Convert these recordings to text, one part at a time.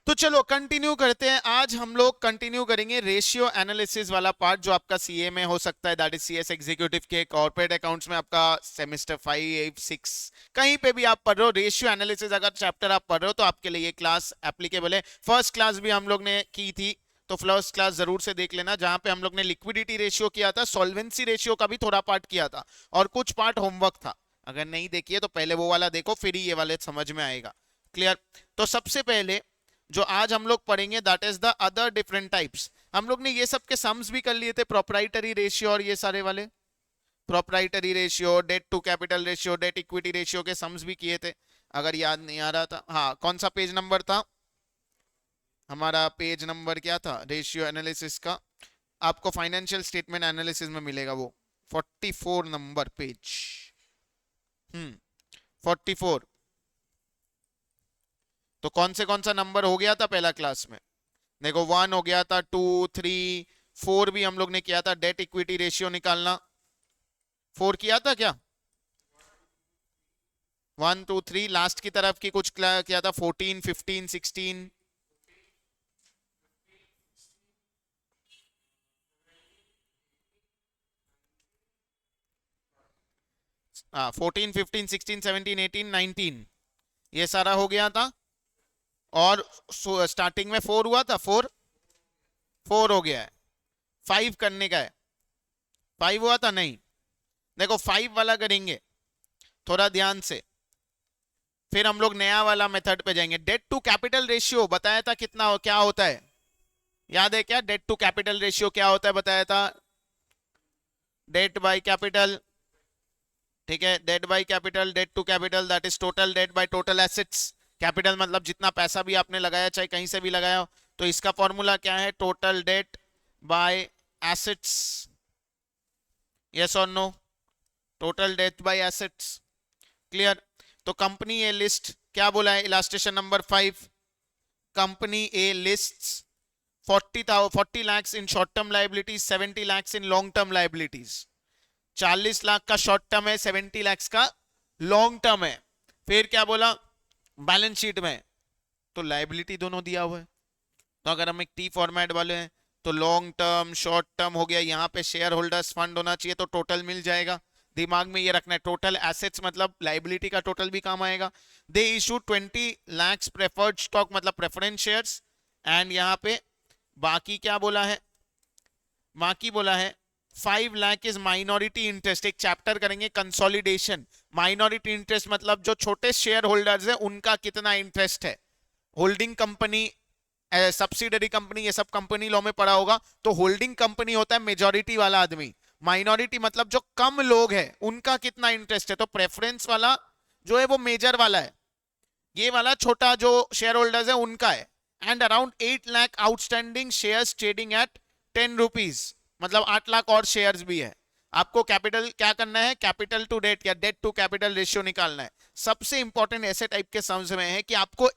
तो चलो कंटिन्यू करते हैं। आज हम लोग कंटिन्यू करेंगे रेशियो एनालिसिस वाला पार्ट जो आपका सीए में हो सकता है, दैट इज सीएस एग्जीक्यूटिव के, कॉर्पोरेट अकाउंट्स में आपका सेमेस्टर 5, 6 कहीं पे भी आप पढ़ रहे हो, रेशियो एनालिसिस अगर चैप्टर आप पढ़ रहे हो तो आपके लिए ये क्लास एप्लीकेबल है। फर्स्ट क्लास भी हम लोग ने की थी, तो फर्स्ट क्लास जरूर से देख लेना, जहां पे हम लोग ने लिक्विडिटी रेशियो किया था, सॉल्वेंसी रेशियो का भी थोड़ा पार्ट किया था, और कुछ पार्ट होमवर्क था। अगर नहीं देखिए तो पहले वो वाला देखो, फिर ही ये वाले समझ में आएगा। क्लियर? तो सबसे पहले जो आज हम लोग पढ़ेंगे that is the other different types. हम लोग ने ये सब के सम्स भी कर लिए थे, प्रोप्राइटरी रेशियो और ये सारे वाले, proprietary ratio, debt to capital ratio, debt equity ratio के सम्स भी किए थे। अगर याद नहीं आ रहा था, हाँ कौन सा पेज नंबर था हमारा, पेज नंबर क्या था रेशियो एनालिसिस का, आपको फाइनेंशियल स्टेटमेंट एनालिसिस में मिलेगा वो 44 नंबर पेज। 44। तो कौन सा नंबर हो गया था पहला क्लास में? देखो 1 हो गया था, 2, 3, 4 भी हम लोग ने किया था, डेट इक्विटी रेशियो निकालना। 4 किया था क्या? 1, 2, 3 लास्ट की तरफ की कुछ किया था, 14, 15, 16। 14, 15, 16, 17, 18, 19 ये सारा हो गया था। और स्टार्टिंग में 4 हुआ था, 4 हो गया है। 5 करने का है, 5 हुआ था नहीं। देखो 5 वाला करेंगे थोड़ा ध्यान से, फिर हम लोग नया वाला मेथड पे जाएंगे। डेट टू कैपिटल रेशियो बताया था कितना क्या होता है, याद है क्या? डेट टू कैपिटल रेशियो क्या होता है बताया था? डेट बाय कैपिटल, ठीक है, debt by capital, debt to capital that is total debt by total assets. Capital मतलब जितना पैसा भी आपने लगाया, चाहे कहीं से भी लगाया हो, तो इसका फॉर्मूला क्या है? Total debt by assets. Yes और no? Total debt by assets. Clear? तो कंपनी ए लिस्ट क्या बोला है, illustration number 5, company A lists 40 lakhs in short term liabilities, 70 lakhs in long term liabilities। 40 lakh का शॉर्ट टर्म है, 70 lakhs का long term है। फिर क्या बोला बैलेंस शीट में? तो लाइबिलिटी दोनों दिया हुआ है, तो अगर हम एक टी फॉर्मेट वाले हैं तो लॉन्ग टर्म शॉर्ट टर्म हो गया, यहाँ पे शेयर होल्डर्स फंड होना चाहिए, तो टोटल मिल जाएगा। दिमाग में ये रखना है, टोटल एसेट्स मतलब लाइबिलिटी का टोटल भी काम आएगा। They issue 20 lakhs preferred stock मतलब प्रेफरेंस शेयर्स। एंड यहाँ पे बाकी क्या बोला है? बाकी बोला है 5 लाख इज माइनॉरिटी इंटरेस्ट। एक चैप्टर करेंगे कंसोलिडेशन। माइनॉरिटी इंटरेस्ट मतलब जो छोटे शेयर होल्डर्स है उनका कितना इंटरेस्ट है। होल्डिंग कंपनी, सब्सिडरी कंपनी, ये सब कंपनी लॉ में पढ़ा होगा। तो होल्डिंग कंपनी होता है मेजॉरिटी वाला आदमी, माइनॉरिटी मतलब जो कम लोग है उनका कितना इंटरेस्ट है। तो प्रेफरेंस वाला जो है वो मेजर वाला है, ये वाला छोटा जो शेयर होल्डर्स है उनका है। And around 8 lakh outstanding shares trading at 10 rupees, मतलब 8 लाख और शेयर्स भी है। आपको कैपिटल क्या करना है, कैपिटल टू डेट या डेट टू कैपिटल रेशियो निकालना है। सबसे इंपॉर्टेंट ऐसे टाइप के सम्स में है कि आपको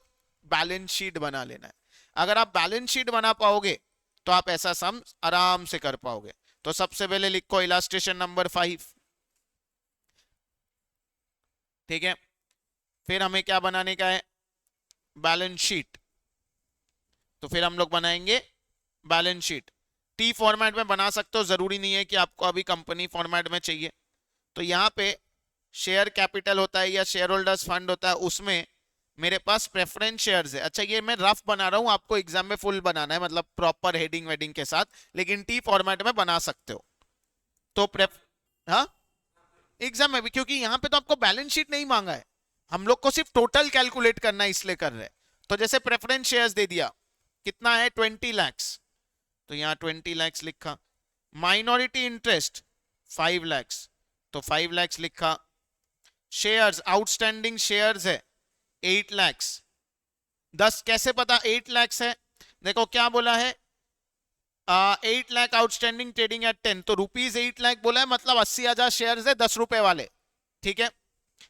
बैलेंस शीट बना लेना है। अगर आप बैलेंस शीट बना पाओगे तो आप ऐसा सम आराम से कर पाओगे। तो सबसे पहले लिखो इलास्ट्रेशन नंबर 5, ठीक है। फिर हमें क्या बनाने का है, बैलेंस शीट। तो फिर हम लोग बनाएंगे बैलेंस शीट। टी फॉर्मेट में बना सकते हो, जरूरी नहीं है कि आपको अभी कंपनी फॉर्मेट में चाहिए। तो यहाँ पे शेयर कैपिटल होता है या शेयर होल्डर्स फंड होता है, उसमें मेरे पास प्रेफरेंस शेयर्स है। अच्छा ये मैं रफ बना रहा हूँ, आपको एग्जाम में फुल बनाना है, मतलब प्रॉपर हेडिंग वेडिंग के साथ, लेकिन टी फॉर्मेट में बना सकते हो। तो प्रेफ हाँ एग्जाम में भी, क्योंकि यहाँ पे तो आपको बैलेंस शीट नहीं मांगा है, हम लोग को सिर्फ टोटल कैलकुलेट करना है इसलिए कर रहे हैं। तो जैसे प्रेफरेंस शेयर्स दे दिया, कितना है 20 lakhs, तो यहाँ 20 lakhs लिखा। माइनॉरिटी इंटरेस्ट 5 lakhs, तो 5 lakhs लिखा। शेयर्स आउटस्टैंडिंग शेयर्स है 8 lakhs। 10 कैसे पता 8 lakhs है? देखो क्या बोला है, 8 लाख आउटस्टैंडिंग ट्रेडिंग एट 10, तो रुपीज 8 लाख बोला है, मतलब 80,000 शेयर है 10 रुपए वाले, ठीक है।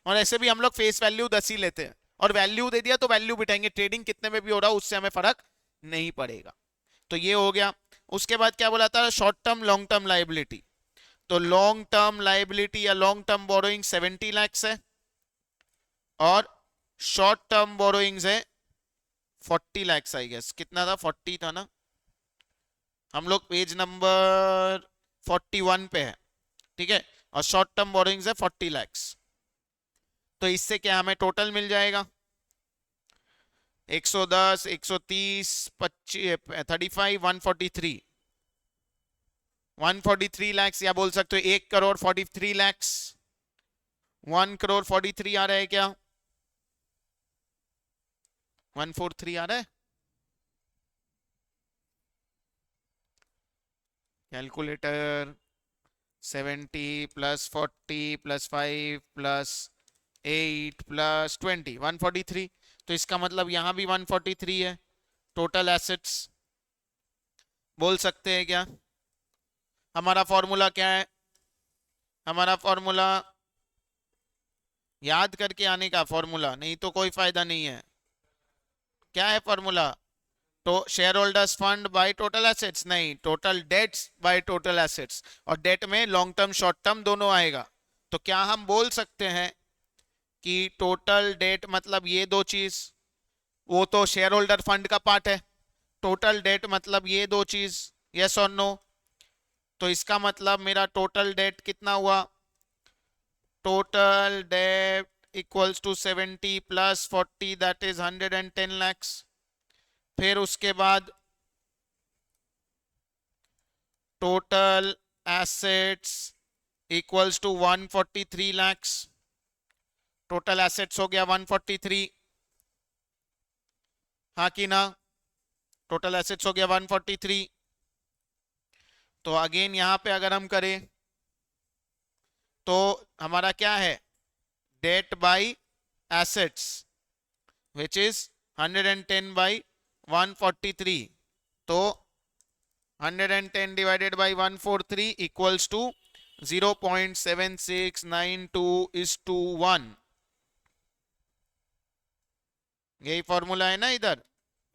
और ऐसे भी हम लोग फेस वैल्यू 10 ही लेते हैं, और वैल्यू दे दिया तो वैल्यू बिठाएंगे, ट्रेडिंग कितने में भी हो रहा हो उससे हमें फर्क नहीं पड़ेगा। तो ये हो गया। उसके बाद क्या बोला था, short term long term liability. तो लॉन्ग टर्म लाइबिलिटी या लॉन्ग टर्म बोरोइंग 70 lakhs है, और शॉर्ट टर्म बोरोइंग्स है 40 lakhs आई गेस, कितना था, 40 था ना। हम लोग पेज नंबर 41 पे है, ठीक है, और शॉर्ट टर्म बोरिंग्स है 40 lakhs। तो इससे क्या हमें टोटल मिल जाएगा, 110, 130, 25, 35, 143, 143 lakhs, या बोल सकते हो 1 करोड़ 43 lakhs। 1 करोड़ 43 आ रहा है क्या, 143 आ रहा है, calculator. 70 plus 40 plus 5 plus 8 plus 20, 143। तो इसका मतलब यहां भी 143 है टोटल एसेट्स। बोल सकते हैं क्या, हमारा फॉर्मूला क्या है, हमारा फॉर्मूला याद करके आने का फॉर्मूला, नहीं तो कोई फायदा नहीं है। क्या है फॉर्मूला, तो share holders fund by total assets, नहीं, total debts by total assets, और डेट में लॉन्ग टर्म शॉर्ट टर्म दोनों आएगा। तो क्या हम बोल सकते हैं कि टोटल डेट मतलब ये दो चीज, वो तो शेयर होल्डर फंड का पार्ट है, टोटल डेट मतलब ये दो चीज, यस और नो। तो इसका मतलब मेरा टोटल डेट कितना हुआ, total debt equals to 70 plus 40 that is 110 lakhs। फिर उसके बाद total assets equals to 143 lakhs। Total assets हो गया 143, हाँ कि ना, टोटल एसेट्स हो गया 143। तो अगेन यहां पे अगर हम करें तो हमारा क्या है, debt by assets which is 110 by 143। तो 110 डिवाइडेड बाय 143 इक्वल्स टू 0.7692:1। यही फॉर्मूला है ना इधर,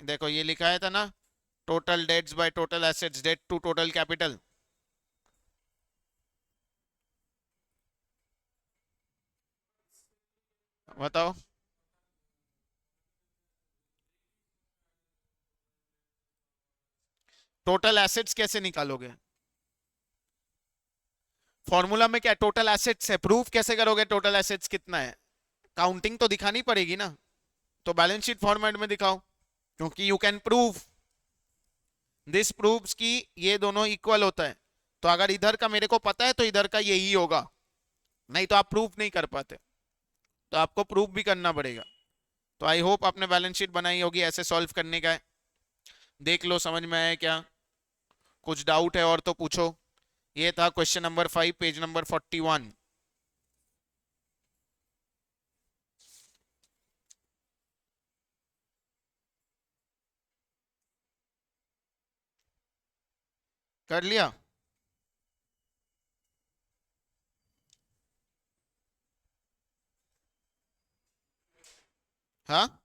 देखो ये लिखा है था ना, total debts by total assets, debt to total capital. बताओ, टोटल एसेट्स कैसे निकालोगे, फॉर्मूला में क्या टोटल एसेट्स है, प्रूफ कैसे करोगे टोटल एसेट्स कितना है, काउंटिंग तो दिखानी पड़ेगी ना। तो बैलेंस शीट फॉर्मेट में दिखाओ, क्योंकि you can prove this proves कि ये दोनों इक्वल होता है। तो अगर इधर का मेरे को पता है तो इधर का यही होगा, नहीं तो आप प्रूफ नहीं कर पाते, तो आपको प्रूफ भी करना पड़ेगा। तो आई होप आपने बैलेंस शीट बनाई होगी, ऐसे सॉल्व करने का है, देख लो समझ में आया क्या, कुछ डाउट है और तो पूछो। ये था क्वेश्चन नंबर 5 पेज नंबर 41। कर लिया, हाँ,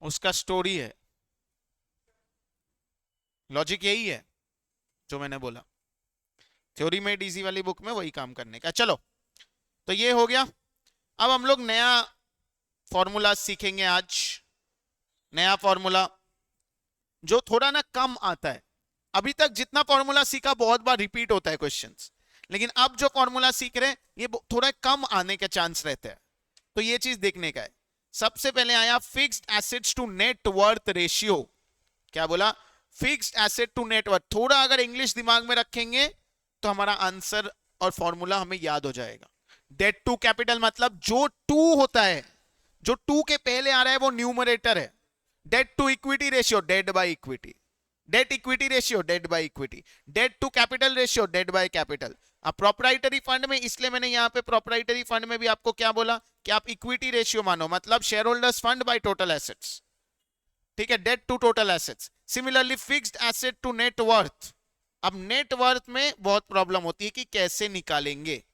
उसका स्टोरी है, लॉजिक यही है जो मैंने बोला, थ्योरी मेड इजी वाली बुक में वही काम करने का। चलो, तो ये हो गया। अब हम लोग नया फॉर्मूला सीखेंगे आज, नया फॉर्मूला जो थोड़ा ना कम आता है। अभी तक जितना फॉर्मूला सीखा बहुत बार रिपीट होता है क्वेश्चंस, लेकिन अब जो फॉर्मूला सीख रहे हैं ये थोड़ा कम आने के चांस रहते हैं, तो ये चीज देखने का है। सबसे पहले आया fixed assets to net worth ratio. क्या बोला, fixed asset to net worth. थोड़ा अगर इंग्लिश दिमाग में रखेंगे तो हमारा आंसर और फॉर्मूला हमें याद हो जाएगा। डेट टू कैपिटल मतलब जो टू होता है, जो टू के पहले आ रहा है वो न्यूमरेटर है। Debt to equity ratio, debt by equity. Debt equity ratio, debt by equity. Debt to capital ratio, debt by capital. अब प्रोप्राइटरी फंड में, इसलिए मैंने यहां पे प्रोप्राइटरी फंड में भी आपको क्या बोला कि आप इक्विटी रेशियो मानो, मतलब share holders fund by total assets, ठीक है, debt to total assets. Similarly fixed asset to net worth. अब नेट वर्थ में बहुत प्रॉब्लम होती है कि कैसे निकालेंगे,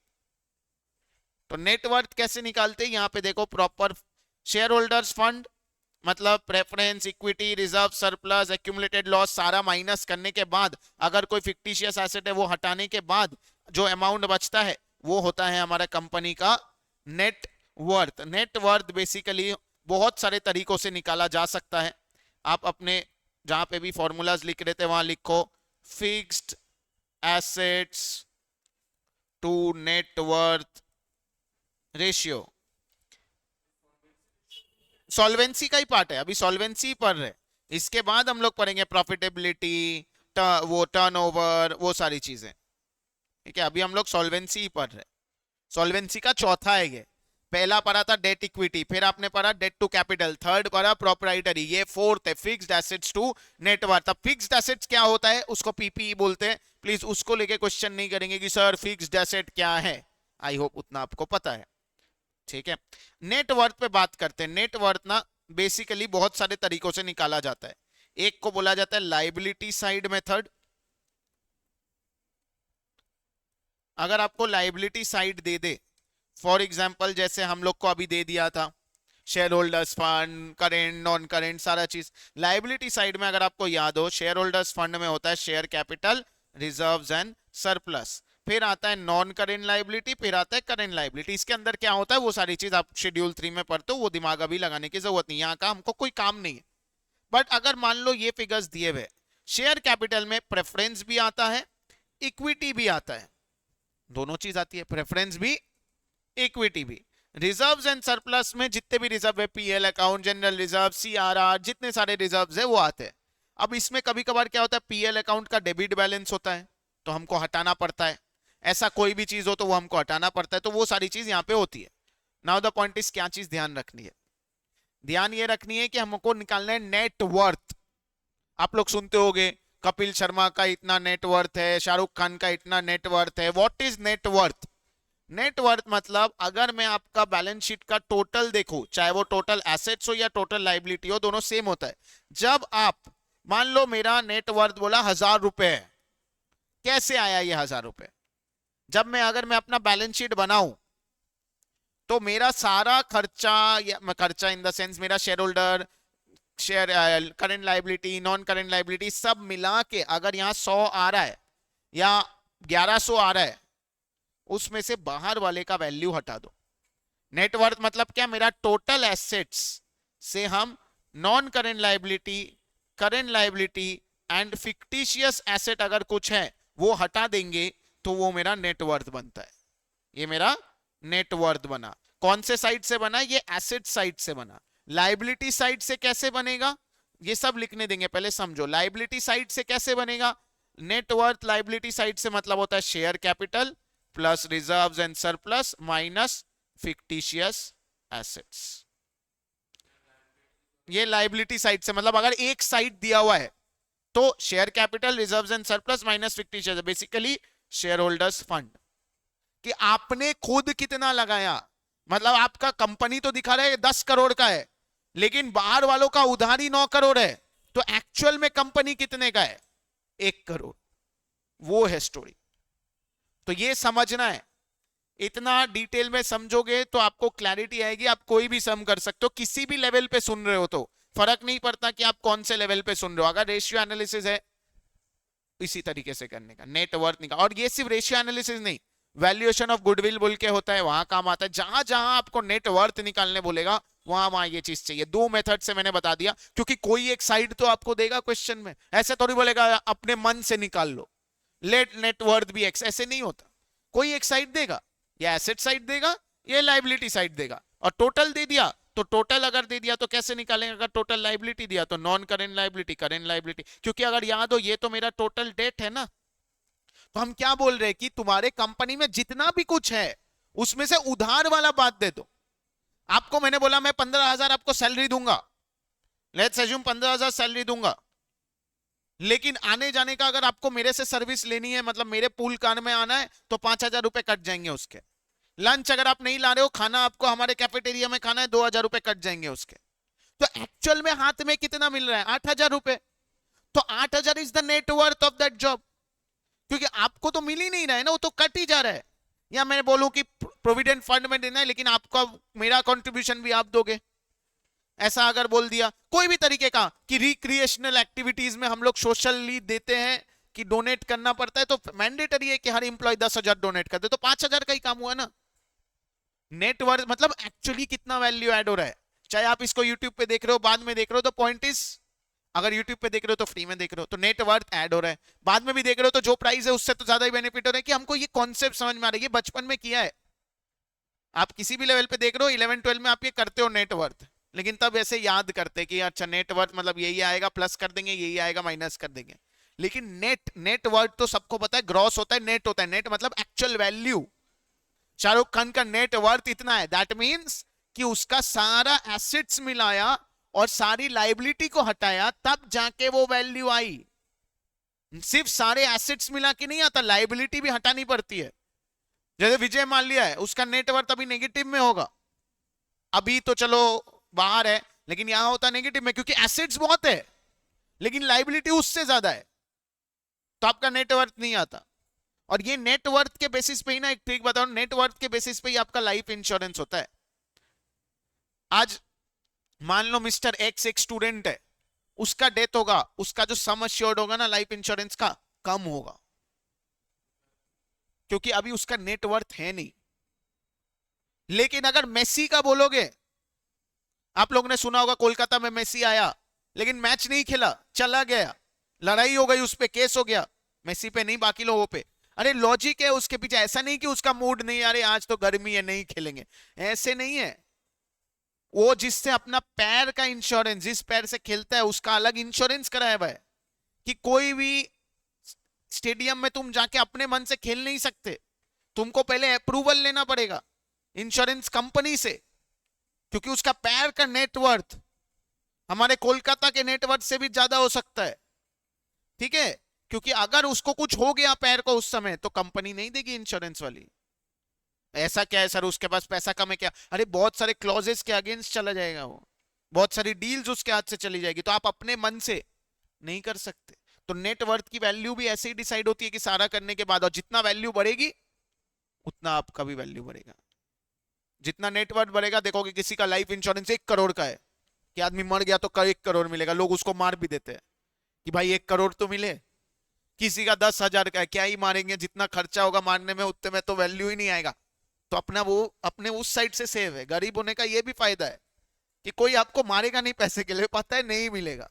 तो नेट वर्थ कैसे निकालते हैं, यहां पे देखो, प्रॉपर शेयर होल्डर्स फंड मतलब preference, equity, reserve, surplus, accumulated loss सारा माइनस करने के बाद अगर कोई फिक्टिशियस एसेट है वो हटाने के बाद जो अमाउंट बचता है वो होता है हमारा कंपनी का net worth. Net worth basically बहुत सारे तरीकों से निकाला जा सकता है। आप अपने जहां पे भी फॉर्मूलाज लिख रहे थे वहां लिखो fixed assets to net worth ratio. Solvency का ही पार्ट है, अभी सॉल्वेंसी पढ़ रहे, इसके बाद हम लोग पढ़ेंगे प्रॉफिटेबिलिटी, वो टर्नओवर, वो सारी चीजें। ठीक है, अभी हम लोग सॉल्वेंसी ही पढ़ रहे। सॉल्वेंसी का चौथा है ये। पहला पढ़ा था डेट इक्विटी, फिर आपने पढ़ा डेट टू कैपिटल, थर्ड पढ़ा प्रोप्राइटरी, ये फोर्थ है फिक्स्ड एसेट्स टू नेटवर्थ। अब फिक्स्ड एसेट्स क्या होता है उसको पीपीई बोलते हैं। प्लीज उसको लेके क्वेश्चन नहीं करेंगे कि सर फिक्स्ड एसेट क्या है, आई होप उतना आपको पता है। ठीक है, नेटवर्थ पे बात करते हैं। नेटवर्थ ना बेसिकली बहुत सारे तरीकों से निकाला जाता है। एक को बोला जाता है लाइबिलिटी साइड मेथड। अगर आपको liability side they they, for example जैसे हम लोग को अभी दे दिया था share holders fund, current, non current, सारा चीज लाइबिलिटी साइड में। अगर आपको याद हो, शेयर होल्डर्स फंड में होता है share capital, reserves and surplus, फिर आता है नॉन करेंट लाइबिलिटी, फिर आता है करेंट लाइबिलिटी। इसके अंदर क्या होता है वो सारी चीज आप शेड्यूल 3 में पढ़ते हो, वो दिमाग अभी लगाने की जरूरत नहीं, यहाँ का हमको कोई काम नहीं है। बट अगर मान लो ये फिगर्स दिए हुए, शेयर कैपिटल में प्रेफरेंस भी आता है, इक्विटी भी आता है, दोनों चीज आती है, प्रेफरेंस भी इक्विटी भी। रिजर्व्स एंड सरप्लस में जितने भी रिजर्व है, PL account, general reserve, CRR, जितने सारे रिजर्व्स है वो आते हैं। अब इसमें कभी कभार क्या होता है, पीएल अकाउंट का डेबिट बैलेंस होता है तो हमको हटाना पड़ता है, ऐसा कोई भी चीज हो तो वो हमको हटाना पड़ता है, तो वो सारी चीज यहाँ पे होती है। नाउ द पॉइंट इज क्या चीज ध्यान रखनी है, ध्यान ये रखनी है कि हमको निकालना है नेट वर्थ। आप लोग सुनते होंगे कपिल शर्मा का इतना नेट वर्थ है, शाहरुख खान का इतना नेट वर्थ है। What is net worth? Net worth मतलब अगर मैं आपका बैलेंस शीट का टोटल देखूं, चाहे वो टोटल एसेट्स हो या टोटल लाइबिलिटी हो, दोनों सेम होता है। जब आप मान लो मेरा नेट वर्थ बोला 1000 रुपए है, कैसे आया ये 1000 रुपए? जब मैं अगर मैं अपना बैलेंस शीट बनाऊं तो मेरा सारा खर्चा, या खर्चा इन द सेंस मेरा share holder, share current liability, non current liability सब मिला के अगर यहां 100 आ रहा है या 1100 आ रहा है, उसमें से बाहर वाले का वैल्यू हटा दो। नेटवर्थ मतलब क्या, मेरा टोटल एसेट्स से हम non current liability, current liability and fictitious asset अगर कुछ है वो हटा देंगे तो वो मेरा नेटवर्थ बनता है। ये मेरा नेटवर्थ बना। कौन से साइड से बना? ये एसेट साइड से बना। लाइबिलिटी साइड से कैसे बनेगा ये सब लिखने देंगे, पहले समझो। लाइबिलिटी साइड से कैसे बनेगा? नेटवर्थ लाइबिलिटी साइड से मतलब होता है share capital plus reserves and surplus minus fictitious assets. ये लाइबिलिटी साइड से मतलब अगर एक साइड दिया हुआ है तो share capital, reserves and surplus minus fictitious, basically share holders fund, कि आपने खुद कितना लगाया। मतलब आपका कंपनी तो दिखा रहा है 10 करोड़ का है, लेकिन बाहर वालों का उधारी 9 करोड़ है, तो एक्चुअल में कंपनी कितने का है? 1 करोड़। वो है स्टोरी। तो ये समझना है, इतना डिटेल में समझोगे तो आपको क्लैरिटी आएगी। आप कोई भी सम कर सकते हो, किसी भी लेवल पे सुन रहे हो तो फर्क नहीं पड़ता कि आप कौन से लेवल पे सुन रहे हो। अगर रेशियो एनालिसिस है इसी तरीके से करने का, नेटवर्थ निकाल। और ये सिर्फ रेशियो एनालिसिस नहीं, वैल्यूएशन ऑफ गुडविल बोल के होता है, वहां काम आता है। जहां जहां आपको नेटवर्थ निकालने बोलेगा वहां वहां ये चीज चाहिए। 2 मेथड से मैंने बता दिया, क्योंकि कोई एक साइड तो आपको देगा क्वेश्चन में। ऐसे थोड़ी बोलेगा अपने मन से निकाल लो, लेट नेटवर्थ भी एक्स, ऐसे नहीं होता। कोई एक साइड देगा, या एसेट साइड देगा या लाइबिलिटी साइड देगा, और टोटल दे दिया तो टोटल अगर दे दिया तो कैसे निकालेंगे? अगर टोटल लाइबिलिटी दिया तो non current liability, current liability. क्योंकि अगर याद हो ये तो मेरा टोटल डेट है ना, तो हम क्या बोल रहे हैं कि तुम्हारे कंपनी में जितना भी कुछ है उसमें से उधार वाला बात दे दो। आपको मैंने बोला मैं 15,000 आपको सैलरी दूंगा, लेट्स अज्यूम 15,000 सैलरी दूंगा, लेकिन आने जाने का अगर आपको मेरे से सर्विस लेनी है, मतलब मेरे पूल कार में आना है, तो 5,000 रुपए कट जाएंगे उसके। लंच अगर आप नहीं ला रहे हो, खाना आपको हमारे कैफेटेरिया में खाना है, 2,000 रुपए कट जाएंगे उसके। तो एक्चुअल में हाथ में कितना मिल रहा है? 8,000 रुपए। तो 8,000 is the net worth of that job, क्योंकि आपको तो मिल ही नहीं रहा है ना, वो तो कट ही जा रहा है। या मैं बोलूं कि प्रोविडेंट फंड में देना है, लेकिन आपका मेरा कंट्रीब्यूशन भी आप दोगे, ऐसा अगर बोल दिया कोई भी तरीके का कि रिक्रिएशनल एक्टिविटीज में हम लोग सोशली देते हैं कि डोनेट करना पड़ता है, तो मैंडेटरी है कि हर इंप्लॉय 10,000 डोनेट कर दे, तो 5,000 का ही काम हुआ ना। नेटवर्थ मतलब एक्चुअली कितना वैल्यू ऐड हो रहा है, चाहे आप इसको यूट्यूब पे देख रहे हो बाद में देख रहे हो, तो पॉइंट इज अगर यूट्यूब पे देख रहे हो तो फ्री में देख रहे हो तो नेटवर्थ ऐड हो रहा है, बाद में भी देख रहे हो तो जो प्राइस है उससे तो ज्यादा ही बेनिफिट हो रहा है कि हमको ये कॉन्सेप्ट समझ में आ रही है, बचपन में किया है। आप किसी भी लेवल पे देख रहे हो 11-12 में आप ये करते हो नेटवर्थ, लेकिन तब ऐसे याद करते कि अच्छा नेटवर्थ मतलब यही आएगा प्लस कर देंगे, यही आएगा माइनस कर देंगे। लेकिन नेटवर्थ तो सबको पता है, ग्रॉस होता है, नेट होता है। नेट मतलब एक्चुअल वैल्यू। शाहरुख खान का नेटवर्थ इतना है, दैट मीन्स कि उसका सारा एसेट्स मिलाया और सारी लाइबिलिटी को हटाया तब जाके वो वैल्यू आई। सिर्फ सारे एसेट्स मिला के नहीं आता, लाइबिलिटी भी हटानी पड़ती है। जैसे विजय माल्या है, उसका नेटवर्थ अभी नेगेटिव में होगा, अभी तो चलो बाहर है, लेकिन यहां होता नेगेटिव में क्योंकि एसेट्स बहुत है लेकिन लाइबिलिटी उससे ज्यादा है, तो आपका नेटवर्थ नहीं आता। और ये नेटवर्थ के बेसिस पे ही ना, एक ट्रिक बताओ, नेटवर्थ के बेसिस पे ही आपका लाइफ इंश्योरेंस होता है। आज मान लो मिस्टर एक्स एक स्टूडेंट है, उसका डेथ होगा, उसका जो सम अश्योर्ड होगा ना लाइफ इंश्योरेंस का, कम होगा क्योंकि अभी उसका नेटवर्थ है नहीं। लेकिन अगर मेसी का बोलोगे, आप लोगों ने सुना होगा कोलकाता में मेसी आया लेकिन मैच नहीं खेला, चला गया, लड़ाई हो गई, उस पे केस हो गया, मेसी पे नहीं बाकी लोगों पे। अरे लॉजिक है उसके पीछे, ऐसा नहीं कि उसका मूड नहीं, अरे आज तो गर्मी है नहीं खेलेंगे, ऐसे नहीं है। वो जिससे अपना पैर का इंश्योरेंस, जिस पैर से खेलता है उसका अलग इंश्योरेंस कराया हुआ है कि कोई भी स्टेडियम में तुम जाके अपने मन से खेल नहीं सकते, तुमको पहले अप्रूवल लेना पड़ेगा इंश्योरेंस कंपनी से, क्योंकि उसका पैर का नेटवर्थ हमारे कोलकाता के नेटवर्थ से भी ज्यादा हो सकता है। ठीक है, क्योंकि अगर उसको कुछ हो गया पैर को उस समय तो कंपनी नहीं देगी इंश्योरेंस वाली। ऐसा क्या है सर, उसके पास पैसा कम है क्या? अरे बहुत सारे क्लॉजेस के अगेंस्ट चला जाएगा वो, बहुत सारी डील्स उसके हाथ से चली जाएगी, तो आप अपने मन से नहीं कर सकते। तो नेटवर्थ की वैल्यू भी ऐसे ही डिसाइड होती है कि सारा करने के बाद, और जितना वैल्यू बढ़ेगी उतना आपका भी वैल्यू बढ़ेगा। जितना नेटवर्थ बढ़ेगा, देखोगे किसी का लाइफ इंश्योरेंस 1 करोड़ का है कि आदमी मर गया तो 1 करोड़ मिलेगा, लोग उसको मार भी देते हैं कि भाई 1 करोड़ तो मिले। किसी का 10,000 का है, क्या ही मारेंगे, जितना खर्चा होगा मारने में उतने में तो वैल्यू ही नहीं आएगा। तो अपना वो अपने उस साइड से सेव है। गरीब होने का ये भी फायदा है कि कोई आपको मारेगा नहीं पैसे के लिए, पता है नहीं मिलेगा।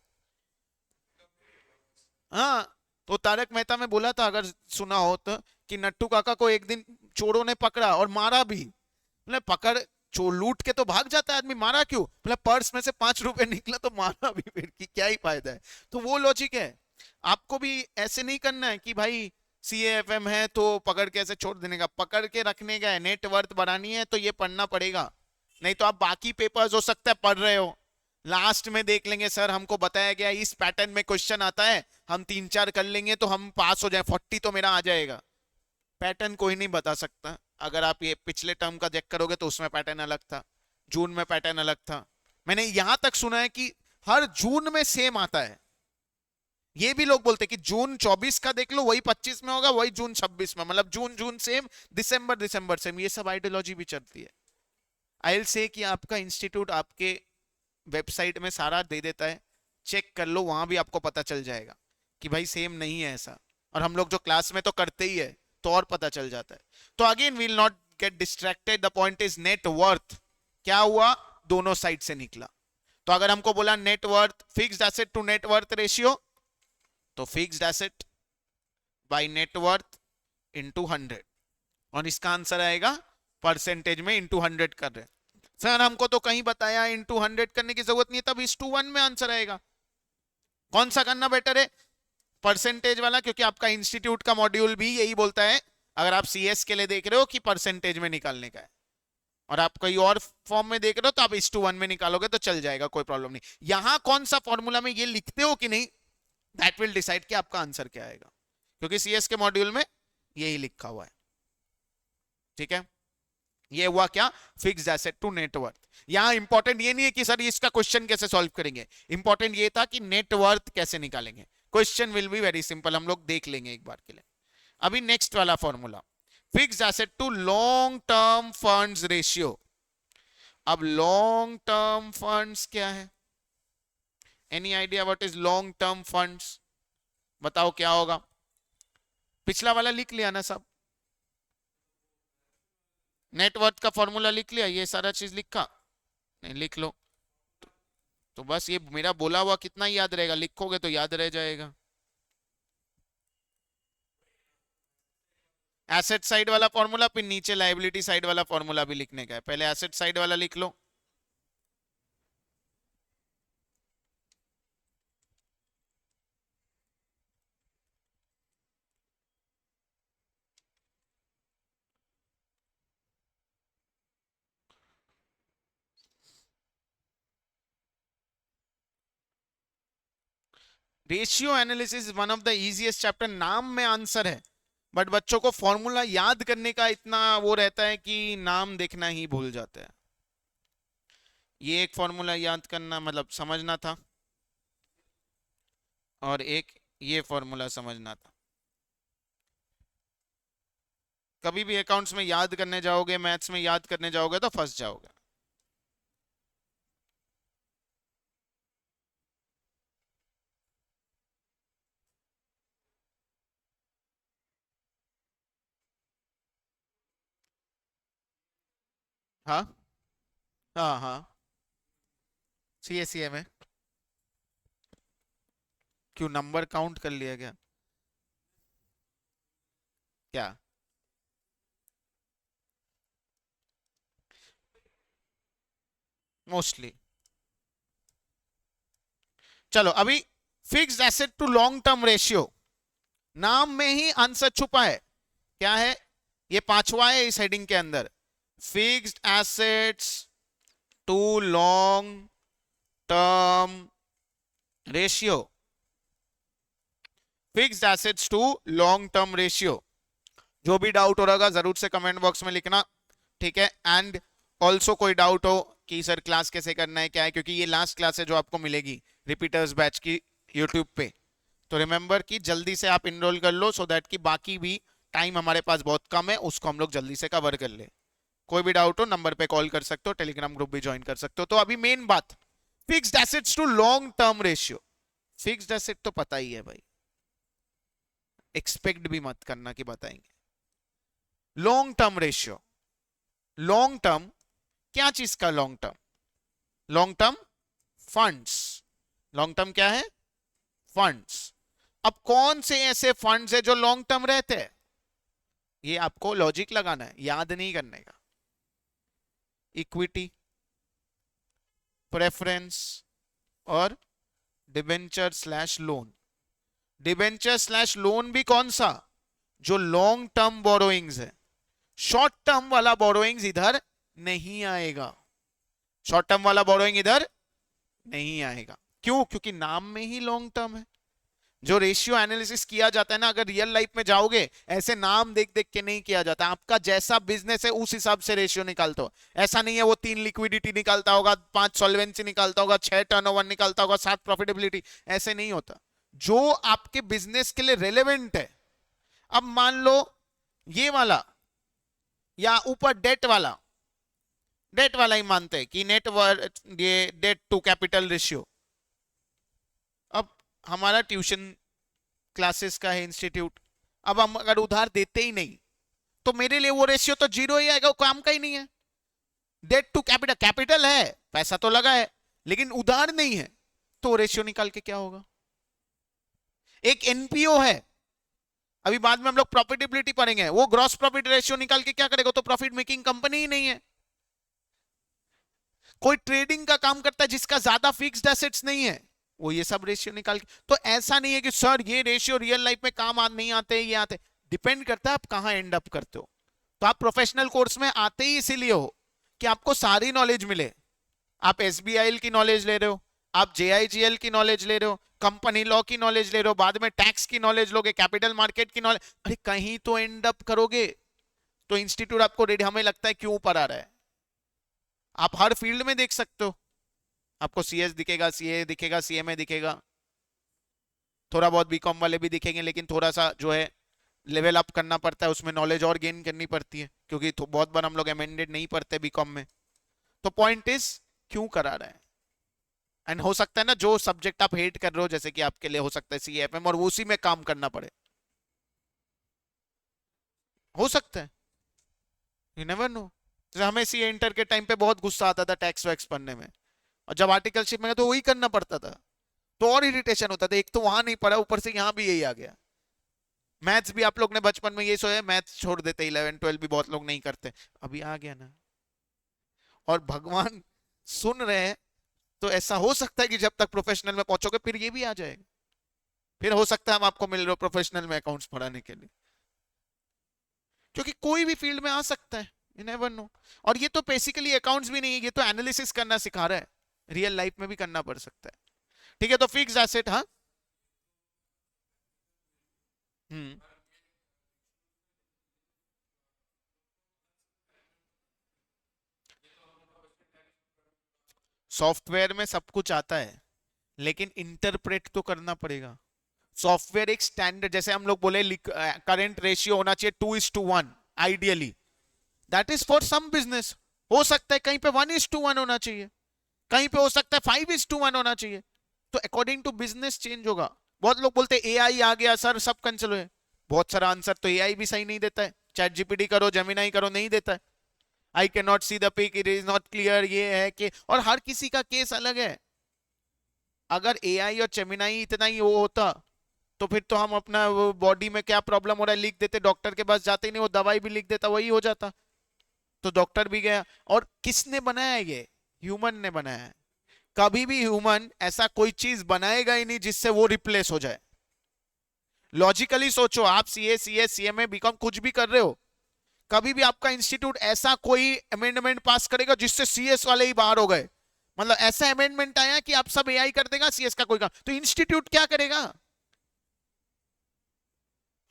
हाँ, तो तारक मेहता में बोला था, अगर सुना हो तो, कि नट्टू काका को एक दिन चोरों ने पकड़ा और मारा भी। मतलब पकड़ चोर लूट के तो भाग जाता है आदमी, मारा क्यों? मतलब पर्स में से 5 रुपए निकला तो मारा भी, फिर की क्या ही फायदा है। तो वो लॉजिक है। आपको भी ऐसे नहीं करना है कि भाई CAFM है तो पकड़ के ऐसे छोड़ देने का, पकड़ के रखने का है। नेटवर्थ बढ़ानी है तो ये पढ़ना पड़ेगा, नहीं तो आप बाकी पेपर्स हो सकता है पढ़ रहे हो, लास्ट में देख लेंगे सर हमको बताया गया इस पैटर्न में क्वेश्चन आता है, हम 3-4 कर लेंगे तो हम पास हो जाए, 40 तो मेरा आ जाएगा। पैटर्न कोई नहीं बता सकता। अगर आप ये पिछले टर्म का चेक करोगे तो उसमें पैटर्न अलग था, जून में पैटर्न अलग था। मैंने यहां तक सुना है कि हर जून में सेम आता है। ये भी लोग बोलते हैं कि जून 24 का देख लो वही 25 में होगा, वही जून 26 में, मतलब जून जून सेम, दिसंबर सेम। ये सब आइडियोलॉजी भी चलती है। आई विल से कि आपका इंस्टीट्यूट आपके वेबसाइट में सारा दे देता है, चेक कर लो, वहां भी आपको पता चल जाएगा कि भाई सेम नहीं है ऐसा। और हम लोग जो क्लास में तो करते ही है तो और पता चल जाता है। तो again will not get distracted, the point is net worth. क्या हुआ, दोनों साइड से निकला। तो अगर हमको बोला net worth, fixed asset to net worth ratio, तो fixed asset by net worth into 100, और इसका आंसर आएगा परसेंटेज में इंटू 100 कर रहे। सर हमको तो कहीं बताया इंटू 100 करने की जरूरत नहीं है, तब 1:1 में आंसर आएगा। कौन सा करना बेटर है, परसेंटेज वाला, क्योंकि आपका इंस्टीट्यूट का मॉड्यूल भी यही बोलता है, अगर आप CS के लिए देख रहे हो कि परसेंटेज में निकालने का है, और आप कोई और फॉर्म में देख रहे हो तो आप 1:1 में निकालोगे तो चल जाएगा, कोई प्रॉब्लम नहीं। यहां कौन सा फॉर्मूला में ये लिखते हो कि नहीं, दैट विल डिसाइड कि आपका आंसर क्या आएगा, क्योंकि CS के मॉड्यूल में यही लिखा हुआ है। ठीक है, ये हुआ क्या, फिक्स्ड एसेट टू नेटवर्थ। यहां इंपॉर्टेंट ये नहीं है कि सर इसका क्वेश्चन कैसे सॉल्व करेंगे, इंपॉर्टेंट ये था कि नेटवर्थ कैसे निकालेंगे। Question will be very simple, हम लोग देख लेंगे एक बार के लिए। अभी नेक्स्ट वाला formula, fixed asset to long term funds ratio. अब लॉन्ग टर्म फंड्स क्या है? Any idea what is long term funds? बताओ क्या होगा? पिछला वाला लिख लिया ना सब? नेटवर्थ का फॉर्मूला लिख लिया, ये सारा चीज लिखा नहीं? लिख लो। तो बस ये मेरा बोला हुआ कितना याद रहेगा? लिखोगे तो याद रह जाएगा। एसेट साइड वाला फॉर्मूला, फिर नीचे लायबिलिटी साइड वाला फॉर्मूला भी लिखने का है। पहले एसेट साइड वाला लिख लो। Ratio analysis one of the easiest chapter, नाम में आंसर है, बट बच्चों को फॉर्मूला याद करने का इतना वो रहता है कि नाम देखना ही भूल जाते हैं। ये एक फॉर्मूला याद करना मतलब समझना था, और एक ये फॉर्मूला समझना था। कभी भी अकाउंट्स में याद करने जाओगे, मैथ्स में याद करने जाओगे तो फंस जाओगे। हाँ हाँ हाँ, सीएसीए में क्यों नंबर काउंट कर लिया क्या? क्या? मोस्टली। चलो अभी fixed asset to long term ratio, नाम में ही आंसर छुपा है। क्या है? ये पांचवा है इस हेडिंग के अंदर, fixed assets to long term ratio. Fixed assets to long term ratio. जो भी डाउट हो रहा जरूर से कमेंट बॉक्स में लिखना, ठीक है? एंड ऑल्सो कोई डाउट हो कि सर क्लास कैसे करना है क्या है, क्योंकि ये लास्ट क्लास है जो आपको मिलेगी रिपीटर्स बैच की यूट्यूब पे। तो रिमेंबर कि जल्दी से आप इनरोल कर लो, सो दैट कि बाकी भी टाइम हमारे पास बहुत कम है, उसको हम लोग जल्दी से कवर कर ले। कोई भी डाउट हो नंबर पे कॉल कर सकते हो, टेलीग्राम ग्रुप भी ज्वाइन कर सकते हो। तो अभी मेन बात, fixed assets to long term ratio. Fixed asset तो पता ही है भाई, एक्सपेक्ट भी मत करना कि बताएंगे। Long term ratio, long term क्या चीज का long term? Long term funds. Long term क्या है? फंड्स। अब कौन से ऐसे फंड्स है जो लॉन्ग टर्म रहते हैं? ये आपको लॉजिक लगाना है, याद नहीं करने का। इक्विटी, प्रेफरेंस और debenture slash loan. Debenture slash loan भी कौन सा? जो लॉन्ग टर्म बोरोइंग्स है। शॉर्ट टर्म वाला बोरोइंग्स इधर नहीं आएगा। शॉर्ट टर्म वाला बोरोइंग इधर नहीं आएगा। क्यों? क्योंकि नाम में ही लॉन्ग टर्म है। जो रेशियो एनालिसिस किया जाता है ना, अगर रियल लाइफ में जाओगे, ऐसे नाम देख देख के नहीं किया जाता। आपका जैसा बिजनेस है उस हिसाब से रेशियो निकालते हो। ऐसा नहीं है वो 3 लिक्विडिटी निकालता होगा, 5 सॉल्वेंसी निकालता होगा, 6 टर्नओवर निकालता होगा, 7 प्रॉफिटेबिलिटी, ऐसे नहीं होता। जो आपके बिजनेस के लिए रेलेवेंट है। अब मान लो ये वाला या ऊपर डेट वाला, डेट वाला ही मानते हैं कि नेटवर्थ, ये डेट टू कैपिटल रेशियो। अब हमारा ट्यूशन क्लासेस का है इंस्टीट्यूट, अब हम अगर उधार देते ही नहीं तो मेरे लिए वो रेशियो तो जीरो ही आएगा, वो काम का ही नहीं है। डेट टू कैपिटल, कैपिटल है, पैसा तो लगा है, लेकिन उधार नहीं है, तो रेशियो निकाल के क्या होगा? एक एनपीओ है, अभी बाद में हम लोग प्रॉफिटेबिलिटी पढ़ेंगे, वो ग्रॉस प्रॉफिट रेशियो निकाल के क्या करेगा? तो प्रॉफिट मेकिंग कंपनी ही नहीं है। कोई ट्रेडिंग का काम करता है जिसका ज्यादा फिक्स्ड एसेट्स नहीं है, वो ये सब रेशियो निकाल के। तो ऐसा नहीं है कि सर ये रेशियो रियल लाइफ में काम नहीं आते, ये आते। डिपेंड करता है आप कहां एंड अप करते हो। तो आप प्रोफेशनल कोर्स में आते ही इसीलिए हो कि आपको सारी नॉलेज मिले। आप एसबीआई की नॉलेज ले रहे हो, आप जेआईजीएल की नॉलेज ले रहे हो, कंपनी लॉ की नॉलेज ले रहे हो, बाद में टैक्स की नॉलेज लोगे, कैपिटल मार्केट की नॉलेज, अरे कहीं तो एंड अप करोगे। तो इंस्टीट्यूट आपको रेडी, हमें लगता है क्यों पढ़ा रहा है। आप हर फील्ड में देख सकते हो, आपको सीएस दिखेगा, सीए दिखेगा, सीएमए दिखेगा, थोड़ा बहुत बीकॉम वाले भी दिखेंगे, लेकिन थोड़ा सा जो है लेवल अप करना पड़ता है, उसमें नॉलेज और गेन करनी पड़ती है, क्योंकि बहुत बार हम लोग अमेंडेड नहीं पढ़ते बीकॉम में। तो पॉइंट इज क्यों करा रहा है। एंड हो सकता है ना जो सब्जेक्ट आप हेट कर रहे हो, जैसे कि आपके लिए हो सकता है सीएफएम, और वो उसी में काम करना पड़े, हो सकता है, यू नेवर नो। जैसे हमें सी इंटर के टाइम पे बहुत गुस्सा आता था टैक्स वैक्स पढ़ने में, और जब आर्टिकलशिप में तो वही करना पड़ता था, तो और इरिटेशन होता था। एक तो वहां नहीं पढ़ा, ऊपर से यहाँ भी यही आ गया। मैथ्स भी आप लोग ने बचपन में ये सोचा मैथ्स छोड़ देते, 11 12 भी बहुत लोग नहीं करते, अभी आ गया ना। और भगवान सुन रहे हैं, तो ऐसा हो सकता है कि जब तक प्रोफेशनल में पहुंचोगे फिर ये भी आ जाएगा, फिर हो सकता है हम आपको मिल रहे हो प्रोफेशनल में अकाउंट्स पढ़ाने के लिए, क्योंकि कोई भी फील्ड में आ सकता है, यू नेवर नो। और ये तो बेसिकली अकाउंट्स भी नहीं है, ये तो एनालिसिस करना सिखा रहा है, रियल लाइफ में भी करना पड़ सकता है। ठीक है, तो फिक्स एसेट, हाँ। हम्म। सॉफ्टवेयर में सब कुछ आता है, लेकिन इंटरप्रेट तो करना पड़ेगा। सॉफ्टवेयर एक स्टैंडर्ड, जैसे हम लोग बोले करंट रेशियो होना चाहिए 2:1 ideally, that is for some business. हो सकता है कहीं पे 1:1 होना चाहिए, कहीं पे हो सकता है 5:1 होना चाहिए, तो अकॉर्डिंग टू बिजनेस चेंज होगा। बहुत लोग बोलते हैं एआई आ गया सर सब कैंसिल हुए, बहुत सारा आंसर तो एआई भी सही नहीं देता है, चैट जीपीटी करो, जेमिनाई करो, नहीं देता है। I can not see the pic, it is not clear, ये है कि, और हर किसी का केस अलग है। अगर एआई और जेमिनाई इतना ही वो होता, तो फिर तो हम अपना वो बॉडी में क्या प्रॉब्लम हो रहा है लिख देते, डॉक्टर के पास जाते ही नहीं, वो दवाई भी लिख देता, वही हो जाता, तो डॉक्टर भी गया। और किसने बनाया है ये? ह्यूमन ने बनाया है। कभी भी ह्यूमन ऐसा कोई चीज बनाएगा ही नहीं जिससे वो रिप्लेस हो जाए। लॉजिकली सोचो, आप सीए, सीएस, सीएमए, बीकॉम कुछ भी कर रहे हो, कभी भी आपका इंस्टीट्यूट ऐसा कोई अमेंडमेंट पास करेगा जिससे सीएस वाले ही बाहर हो गए, मतलब ऐसा अमेंडमेंट आया कि आप सब एआई कर देगा, सीएस का कोई काम, तो इंस्टीट्यूट क्या करेगा?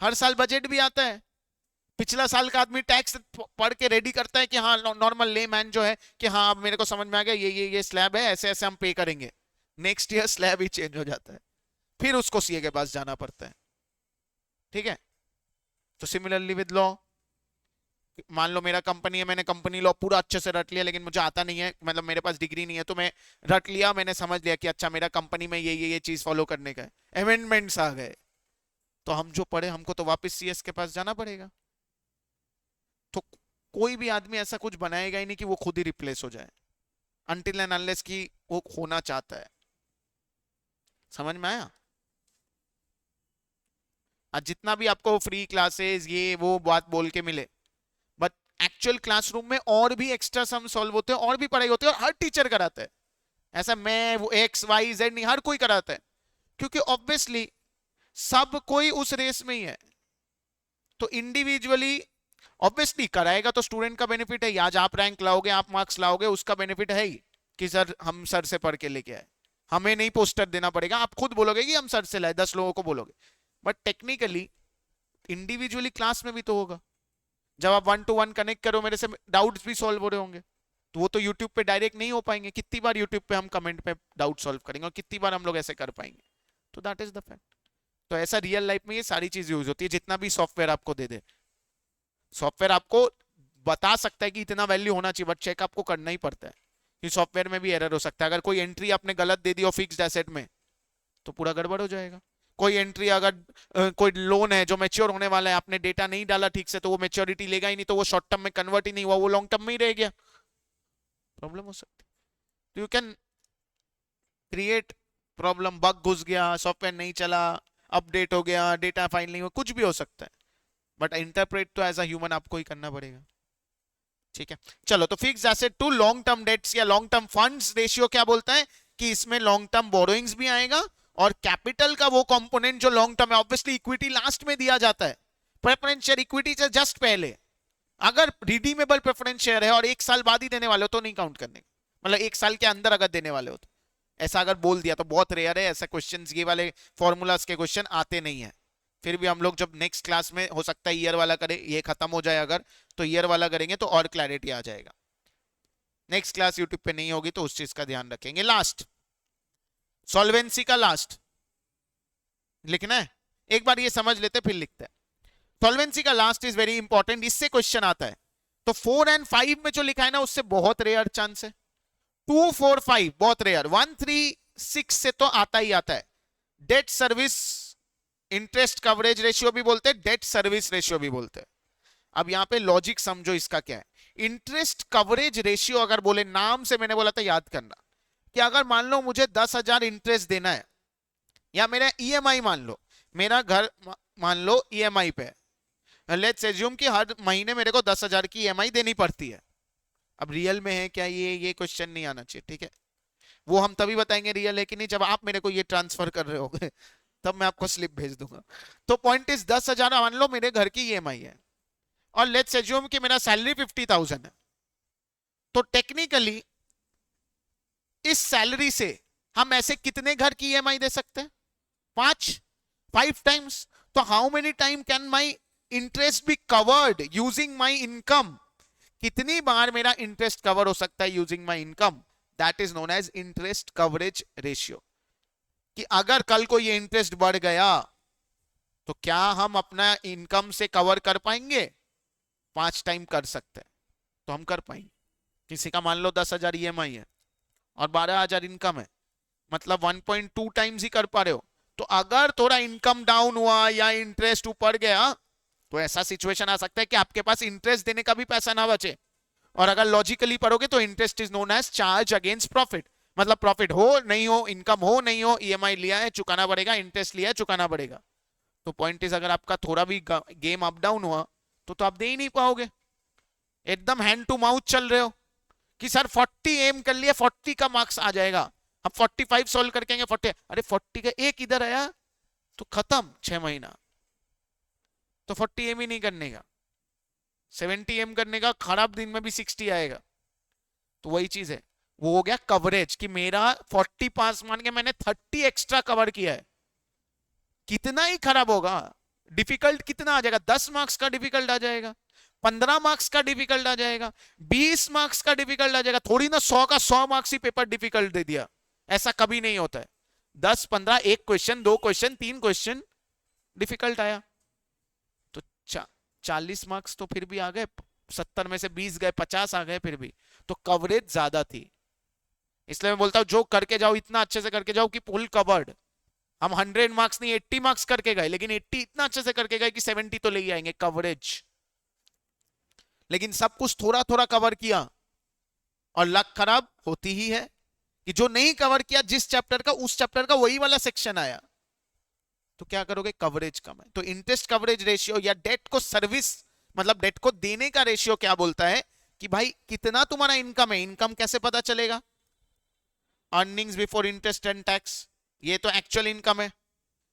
हर साल बजट भी आता है, पिछला साल का आदमी टैक्स पढ़ के रेडी करता है कि हाँ नॉर्मल ले मैन जो है कि हाँ अब मेरे को समझ में आ गया, ये स्लैब है, ऐसे ऐसे हम पे करेंगे। नेक्स्ट ईयर स्लैब ही चेंज हो जाता है, फिर उसको सीए के पास जाना पड़ता है। ठीक है, तो सिमिलरली विद लॉ, मान लो मेरा कंपनी है, मैंने कंपनी लॉ पूरा अच्छे से रट लिया, लेकिन मुझे आता नहीं है, मतलब मेरे पास डिग्री नहीं है, तो मैं रट लिया, मैंने समझ लिया कि अच्छा मेरा कंपनी में ये चीज फॉलो करने का है, अमेंडमेंट्स आ गए, तो हम जो पढ़े हमको तो वापस सीएस के पास जाना पड़ेगा। तो कोई भी आदमी ऐसा कुछ बनाएगा ही नहीं कि वो खुद ही रिप्लेस हो जाए, अनटिल एंड अनलेस कि वो होना चाहता है। समझ में आया? आज जितना भी आपको फ्री क्लासेस ये वो बात बोल के मिले, बट एक्चुअल क्लासरूम में और भी एक्स्ट्रा सम सॉल्व होते हैं, और भी पढ़ाई होती है, और हर टीचर कराता है। ऐसा मैं वो एक्स वाई जेड नहीं, हर कोई कराता है, क्योंकि ऑब्वियसली सब कोई उस रेस में ही है, तो इंडिविजुअली ऑब्वियसली कराएगा तो स्टूडेंट का बेनिफिट है। आज आप रैंक लाओगे, आप मार्क्स लाओगे, उसका बेनिफिट है ही कि सर हम सर से पढ़ के लेके आए, हमें नहीं पोस्टर देना पड़ेगा, आप खुद बोलोगे कि हम सर से लाए, 10 लोगों को बोलोगे। बट टेक्निकली इंडिविजुअली क्लास में भी तो होगा, जब आप 1 to 1 कनेक्ट करो मेरे से, डाउट्स भी सॉल्व हो रहे होंगे, तो वो तो यूट्यूब पे डायरेक्ट नहीं हो पाएंगे। कितनी बार यूट्यूब पे हम कमेंट पे डाउट सॉल्व करेंगे, और कितनी बार हम लोग ऐसे कर पाएंगे? तो दैट इज द फैक्ट। तो ऐसा रियल लाइफ में ये सारी चीज यूज होती है, जितना भी सॉफ्टवेयर आपको दे दे। सॉफ्टवेयर आपको बता सकता है कि इतना वैल्यू होना चाहिए, बट चेक आपको करना ही पड़ता है, कि सॉफ्टवेयर में भी एरर हो सकता है। अगर कोई एंट्री आपने गलत दे दी हो फिक्स्ड एसेट में, तो पूरा गड़बड़ हो जाएगा। कोई एंट्री अगर कोई लोन है जो मैच्योर होने वाला है, आपने डेटा नहीं डाला ठीक से, तो वो मैच्योरिटी लेगा ही नहीं, तो वो शॉर्ट टर्म में कन्वर्ट ही नहीं हुआ, वो लॉन्ग टर्म में ही रह गया, प्रॉब्लम हो सकती है। तो you can create problem, bug घुस गया, सॉफ्टवेयर नहीं चला, अपडेट हो गया, डेटा फाइल नहीं हुआ, कुछ भी हो सकता है, बट इंटरप्रेट तो एज अ ह्यूमन आपको ही करना पड़ेगा। ठीक है, चलो, तो fix asset to long term debts या लॉन्ग टर्म फंड्स रेशियो क्या बोलता है कि इसमें लॉन्ग टर्म बोरोइंग्स भी आएगा, और कैपिटल का वो कंपोनेंट जो लॉन्ग टर्म है, ऑब्वियसली इक्विटी लास्ट में दिया जाता है, प्रेफरेंस शेयर इक्विटी से जस्ट पहले। अगर रिडीमेबल प्रेफरेंस शेयर है और 1 साल बाद ही देने वाले हो तो नहीं काउंट करने, मतलब 1 साल के अंदर अगर देने वाले हो तो, ऐसा अगर बोल दिया तो बहुत रेयर है, ऐसा क्वेश्चन, ये वाले फॉर्मूलाज के क्वेश्चन आते नहीं है। फिर भी हम लोग जब नेक्स्ट क्लास में हो सकता है ईयर वाला करें, ये खत्म हो जाए अगर, तो ईयर वाला करेंगे तो और क्लैरिटी आ जाएगा। नेक्स्ट क्लास यूट्यूब पे नहीं होगी तो उस चीज का ध्यान रखेंगे। लास्ट, सॉल्वेंसी का लास्ट लिखना है, एक बार ये समझ लेते फिर लिखते हैं। सॉल्वेंसी का लास्ट इज वेरी इंपॉर्टेंट, इससे क्वेश्चन आता है। तो 4 एंड 5 में जो लिखा है ना उससे बहुत रेयर चांस है। 2 4 5 बहुत रेयर, 1 3 6 से तो आता ही आता है। Debt service interest coverage ratio भी बोलते हैं, डेट सर्विस रेशियो भी बोलते हैं। अब यहां पे लॉजिक समझो इसका क्या है। इंटरेस्ट कवरेज रेशियो अगर बोले, नाम से मैंने बोला था याद करना, कि अगर मान लो मुझे 10,000 इंटरेस्ट देना है, या मेरा ईएमआई मान लो, मेरा घर मान लो ईएमआई पे है, लेट्स एज्यूम कि हर महीने मेरे को 10,000 की ईएमआई देनी पड़ती है। अब रियल में है क्या ये क्वेश्चन नहीं आना चाहिए, ठीक है। वो हम तभी बताएंगे रियल है कि नहीं जब आप मेरे को ये ट्रांसफर कर रहे होगे, तब मैं आपको स्लिप भेज दूंगा। तो पॉइंट इज 10,000 मान लो मेरे घर की ईएमआई है, और लेट्स एज्यूम कि मेरा सैलरी 50,000 है। तो टेक्निकली इस सैलरी से हम ऐसे कितने घर की ईएमआई दे सकते हैं? 5 टाइम्स। तो how many time can my interest be covered using my income? कितनी बार मेरा इंटरेस्ट कवर हो सकता है using my income? That is known as interest coverage ratio. कि अगर कल को ये इंटरेस्ट बढ़ गया तो क्या हम अपना इनकम से कवर कर पाएंगे? 5 टाइम कर सकते हैं तो हम कर पाएंगे। किसी का मान लो 10,000 ईएमआई है और 12,000 इनकम है, मतलब 1.2 टाइम्स ही कर पा रहे हो। तो अगर थोड़ा इनकम डाउन हुआ या इंटरेस्ट ऊपर गया तो ऐसा सिचुएशन आ सकता है कि आपके पास इंटरेस्ट देने का भी पैसा ना बचे। और अगर लॉजिकली पढ़ोगे तो interest is known as charge against profit, मतलब प्रॉफिट हो नहीं हो, इनकम हो नहीं हो, ईएमआई लिया है चुकाना पड़ेगा, इंटरेस्ट लिया है चुकाना पड़ेगा। तो पॉइंट इज अगर आपका थोड़ा भी गेम अप डाउन हुआ तो आप दे ही नहीं पाओगे। एकदम हैंड टू माउथ चल रहे हो कि सर 40 एम कर लिया, 40 का मार्क्स आ जाएगा, अब 45 सॉल्व करके 40, अरे 40 का एक इधर आया तो खत्म 6 महीना। तो 40 एम ही नहीं करने का, 70 एम करने का, खराब दिन में भी 60 आएगा। तो वही चीज है, वो हो गया कवरेज कि मेरा 40 पास मान के मैंने 30 एक्स्ट्रा कवर किया है। कितना ही खराब होगा, डिफिकल्ट कितना आ जाएगा? 10 मार्क्स का डिफिकल्ट आ जाएगा, 15 मार्क्स का डिफिकल्ट आ जाएगा, 20 मार्क्स का डिफिकल्ट आ जाएगा। थोड़ी ना 100 का 100 मार्क्स ही पेपर डिफिकल्ट दे दिया, ऐसा कभी नहीं होता है। 10 15 एक क्वेश्चन, 2 क्वेश्चन, 3 क्वेश्चन डिफिकल्ट आया तो 40 मार्क्स तो फिर भी आ गए, 70 में से 20 गए, 50 आ गए, फिर भी तो कवरेज ज्यादा थी। इसलिए मैं बोलता हूं जो करके जाओ इतना अच्छे से करके जाओ कि फुल कवर्ड। हम 100 मार्क्स नहीं 80 मार्क्स करके गए, लेकिन 80 इतना अच्छे से करके गए कि 70 तो ले ही आएंगे कवरेज। लेकिन सब कुछ थोड़ा थोड़ा कवर किया और लक खराब होती ही है कि जो नहीं कवर किया जिस चैप्टर का, उस चैप्टर का वही वाला सेक्शन आया तो क्या करोगे? कवरेज कम है। तो इंटरेस्ट कवरेज रेशियो या डेट को सर्विस, मतलब डेट को देने का रेशियो क्या बोलता है कि भाई कितना तुम्हारा इनकम है। इनकम कैसे पता चलेगा? Earnings before interest and tax, ये तो एक्चुअल इनकम है,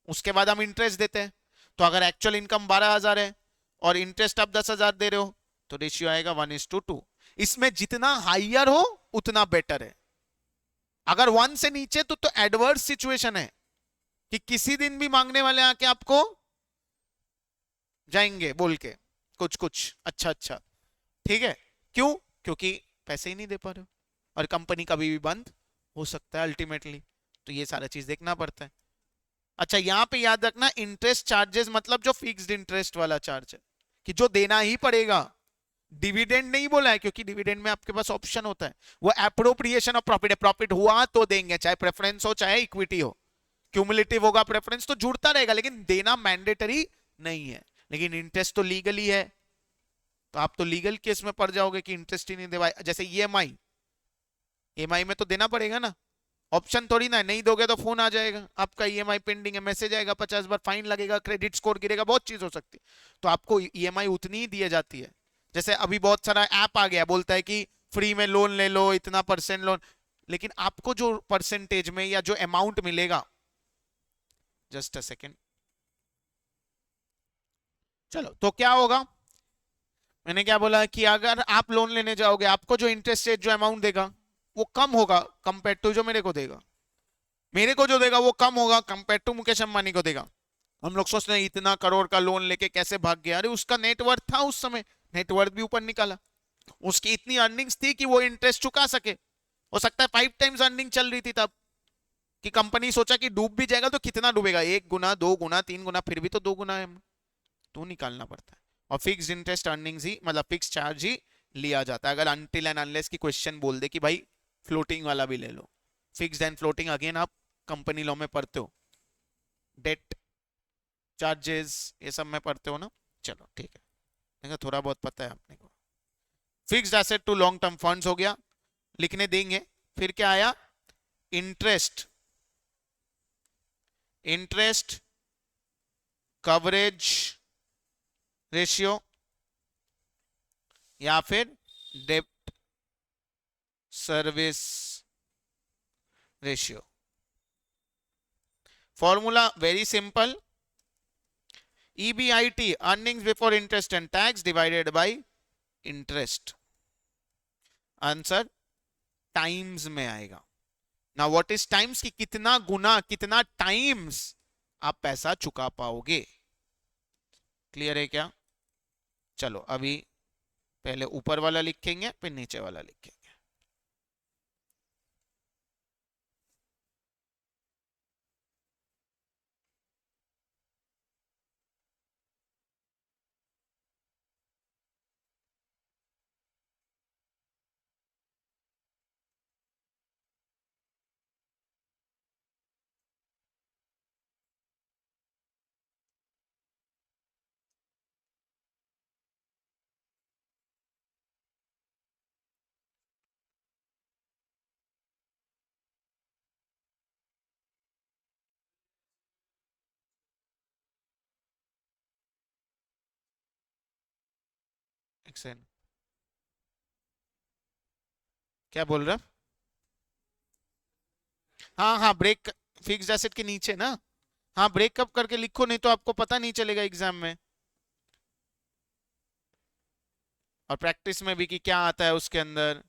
उसके बाद हम इंटरेस्ट देते हैं। तो अगर एक्चुअल इनकम 12,000 है और इंटरेस्ट आप 10,000 दे रहे हो तो रेशियो आएगा 1:2। इसमें जितना हाइयर हो उतना बेटर है। अगर 1 से नीचे तो एडवर्स सिचुएशन है कि किसी दिन भी मांगने वाले आके आपको जाएंगे बोल के कुछ कुछ अच्छा अच्छा, ठीक है। क्यों? क्योंकि पैसे ही नहीं दे पा रहे हो और कंपनी कभी भी बंद हो सकता है अल्टीमेटली। तो ये सारा चीज देखना पड़ता है। अच्छा यहां पे याद रखना, इंटरेस्ट चार्जेस मतलब जो फिक्स्ड इंटरेस्ट वाला चार्ज है कि जो देना ही पड़ेगा। डिविडेंड नहीं बोला है क्योंकि डिविडेंड में आपके पास ऑप्शन होता है, वो एप्रोप्रिएशन ऑफ प्रॉफिट है। प्रॉफिट हुआ तो देंगे, चाहे प्रेफरेंस हो चाहे इक्विटी हो। क्यूमुलेटिव होगा प्रेफरेंस तो जुड़ता रहेगा, लेकिन देना मैंडेटरी नहीं है। लेकिन इंटरेस्ट तो लीगली है, तो आप तो लीगल केस में पड़ जाओगे कि इंटरेस्ट ही नहीं दे। जैसे ईएमआई, ईएमआई में तो देना पड़ेगा ना, ऑप्शन थोड़ी ना है। नहीं दोगे तो फोन आ जाएगा आपका ईएमआई पेंडिंग है, मैसेज आएगा, 50 बार फाइन लगेगा, क्रेडिट स्कोर गिरेगा, बहुत चीज हो सकती है। तो आपको ईएमआई उतनी ही दी जाती है। जैसे अभी बहुत सारा ऐप आ गया बोलता है कि फ्री में लोन ले लो, इतना % लोन, लेकिन आपको जो परसेंटेज में या जो अमाउंट मिलेगा, जस्ट अ सेकेंड, चलो तो क्या होगा, मैंने क्या बोला कि अगर आप लोन लेने जाओगे आपको जो इंटरेस्ट रेट जो अमाउंट देगा वो कम होगा कंपेयर टू जो मेरे को देगा। मेरे को जो देगा वो कम होगा कंपेयर टू मुकेश अंबानी को देगा। हम लोग सोचते हैं इतना करोड़ का लोन लेके कैसे भाग गया, अरे उसका नेटवर्थ था उस समय, नेटवर्थ भी ऊपर निकाला, उसकी इतनी अर्निंग्स थी कि वो इंटरेस्ट चुका सके। हो सकता है 5 टाइम्स अर्निंग चल रही थी तब कि कंपनी सोचा कि डूब भी जाएगा तो कितना डूबेगा, 1 गुना 2 गुना 3 गुना, फिर भी तो 2 गुना है, तो निकालना पड़ता है। और फिक्स्ड इंटरेस्ट अर्निंग्स ही मतलब फिक्स चार्ज ही लिया जाता है, अगर अनटिल एंड अनलेस की क्वेश्चन बोल दे कि भाई फ्लोटिंग वाला भी ले लो। फिक्स्ड एंड फ्लोटिंग अगेन आप कंपनी लॉ में पढ़ते हो, डेट चार्जेस ये सब में पढ़ते हो ना। चलो ठीक है, देखो थोड़ा बहुत पता है आपने को। Fixed asset to long term funds हो गया, लिखने देंगे। फिर क्या आया, इंटरेस्ट, इंटरेस्ट कवरेज रेशियो या फिर डेब्ट service ratio. Formula very simple, EBIT earnings before interest and tax divided by interest. Answer times में आएगा ना। व्हाट इज टाइम्स, की कितना गुना, कितना टाइम्स आप पैसा चुका पाओगे। क्लियर है क्या? चलो अभी पहले ऊपर वाला लिखेंगे फिर नीचे वाला लिखेंगे। क्या बोल रहा? हाँ हाँ, ब्रेक फिक्स्ड एसेट के नीचे ना। हाँ ब्रेकअप करके लिखो, नहीं तो आपको पता नहीं चलेगा एग्जाम में, और प्रैक्टिस में भी कि क्या आता है उसके अंदर।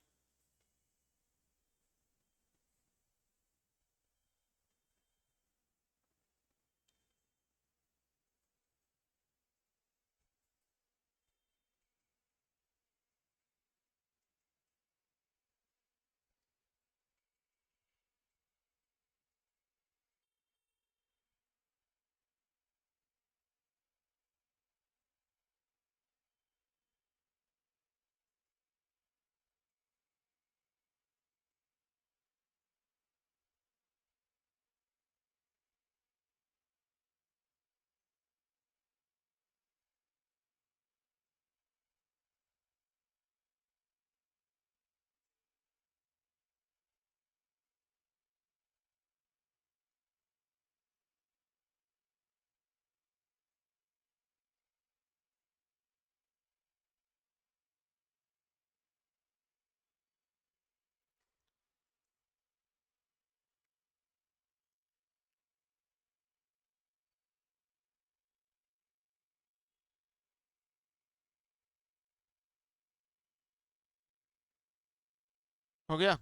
हो गया?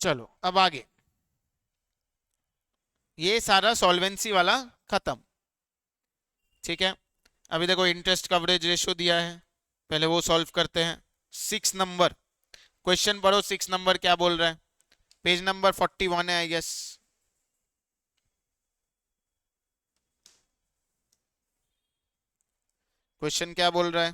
चलो अब आगे, ये सारा सॉल्वेंसी वाला खत्म। ठीक है, अभी देखो इंटरेस्ट कवरेज रेशियो दिया है, पहले वो सॉल्व करते हैं। 6 नंबर क्वेश्चन पढ़ो, 6 नंबर क्या बोल रहा है, पेज नंबर 41 है आई गेस। क्वेश्चन क्या बोल रहा है?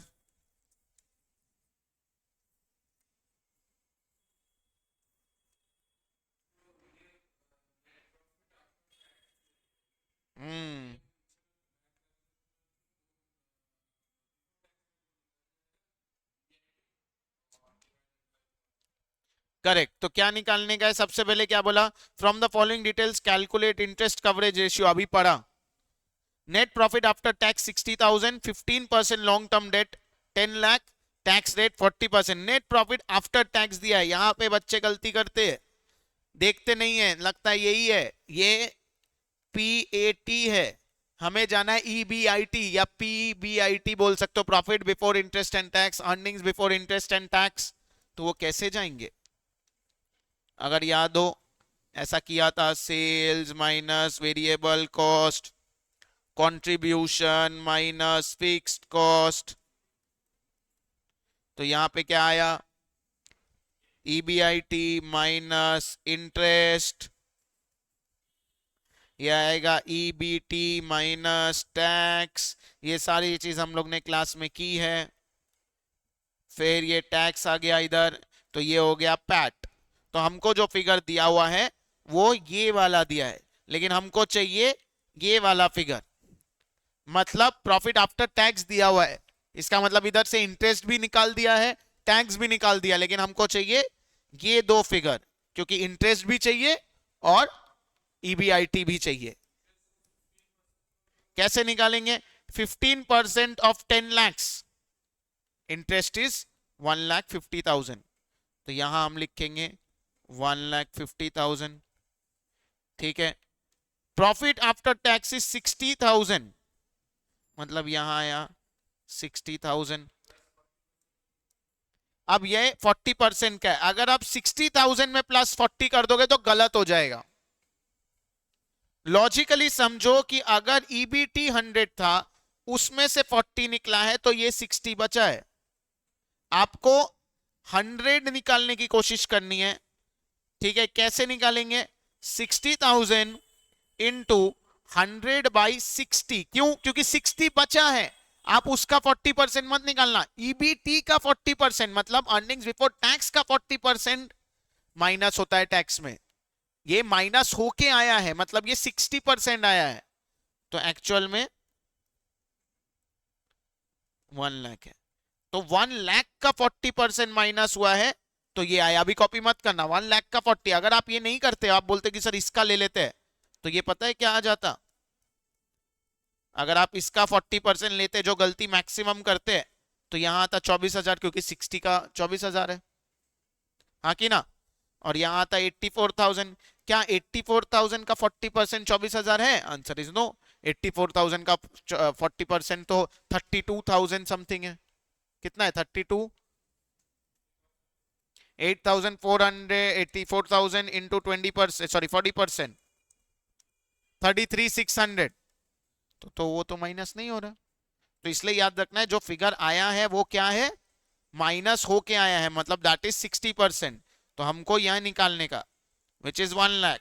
हम्म, करेक्ट। तो क्या निकालने का है, सबसे पहले क्या बोला, from the following details calculate interest coverage ratio, अभी पढ़ा। Net profit after tax 60,000, 15% long term debt 10 lakh, tax rate 40%। Net profit after tax दिया है, यहां पे बच्चे गलती करते हैं, देखते नहीं है, लगता है यही है, ये PAT है, हमें जाना है EBIT या PBIT बोल सकते हो, profit before interest and tax, earnings before interest and tax. तो वो कैसे जाएंगे? अगर याद हो ऐसा किया था, sales minus variable cost, contribution minus fixed cost. तो यहां पे क्या आया, EBIT माइनस इंटरेस्ट ये आएगा ईबीटी माइनस टैक्स, ये सारी चीज हम लोग ने क्लास में की है। फिर ये टैक्स आ गया इधर, तो ये हो गया पैट। तो हमको जो फिगर दिया हुआ है वो ये वाला दिया है, लेकिन हमको चाहिए ये वाला फिगर, मतलब प्रॉफिट आफ्टर टैक्स दिया हुआ है। इसका मतलब इधर से इंटरेस्ट भी निकाल दिया है, टैक्स भी निकाल दिया, लेकिन हमको चाहिए ये दो फिगर, क्योंकि इंटरेस्ट भी चाहिए और ईबीआईटी भी चाहिए। कैसे निकालेंगे? 15% ऑफ 10 lakhs, इंटरेस्ट इज 1,50,000, तो यहां हम लिखेंगे 1,50,000। ठीक है, प्रॉफिट आफ्टर टैक्स इज 60,000, मतलब यहां आया 60,000। अब ये 40% का है, अगर आप 60,000 में प्लस 40 कर दोगे तो गलत हो जाएगा। लॉजिकली समझो कि अगर ईबीटी 100 था, उसमें से 40 निकला है, तो ये 60 बचा है। आपको 100 निकालने की कोशिश करनी है। ठीक है, कैसे निकालेंगे? 60,000 इंटू 100/60। क्यों? क्योंकि 60 बचा है, आप उसका 40% मत निकालना। ईबीटी का 40% मतलब अर्निंग्स बिफोर टैक्स का 40% माइनस होता है टैक्स में। ये माइनस होके आया है, मतलब ये 60% आया है, तो एक्चुअल में 1 लाख है। तो 1 लाख का 40% माइनस हुआ है, तो ये आया। अभी कॉपी मत करना, 1 लाख का 40। अगर आप ये नहीं करते, आप बोलते कि सर इसका ले लेते हैं, तो ये पता है क्या आ जाता? अगर आप इसका 40% लेते, जो गलती मैक्सिमम करते हैं, तो यहां आता 24,000, क्योंकि 60 का 24,000 है, हाँ कि ना? और यहां आता 84,000। क्या 84,000 का 40% 24,000 है? Answer is no. 84,000 का 40% तो 32,000 समथिंग है। कितना है? 32, 8,400, 84,000 इंटू 20%, सॉरी 40%, 33,600। तो वो तो माइनस नहीं हो रहा। तो इसलिए याद रखना है, जो फिगर आया है वो क्या है? माइनस होके आया है, मतलब दैट इज 60%। तो हमको यह निकालने का, विच इज 1 लाख।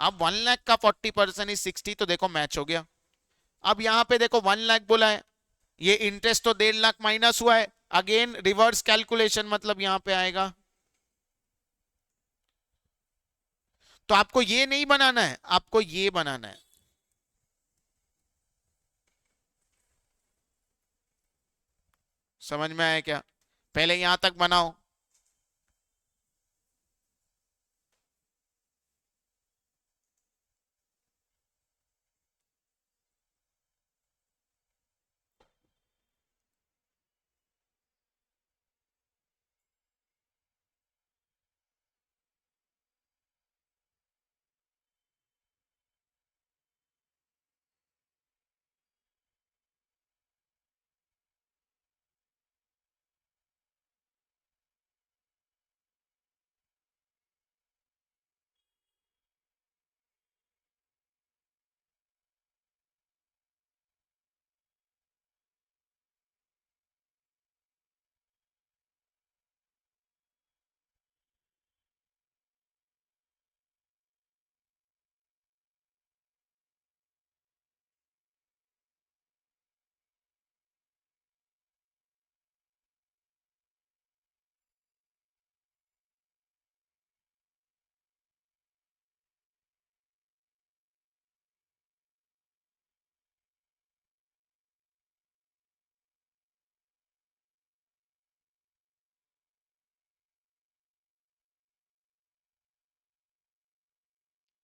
अब 1 लाख का 40% इज 60, तो देखो मैच हो गया। अब यहां पे देखो 1 लाख बोला है, ये इंटरेस्ट तो 1.5 लाख माइनस हुआ है। अगेन रिवर्स कैलकुलेशन, मतलब यहां पे आएगा। तो आपको ये नहीं बनाना है, आपको ये बनाना है। समझ में आया क्या? पहले यहां तक बनाओ।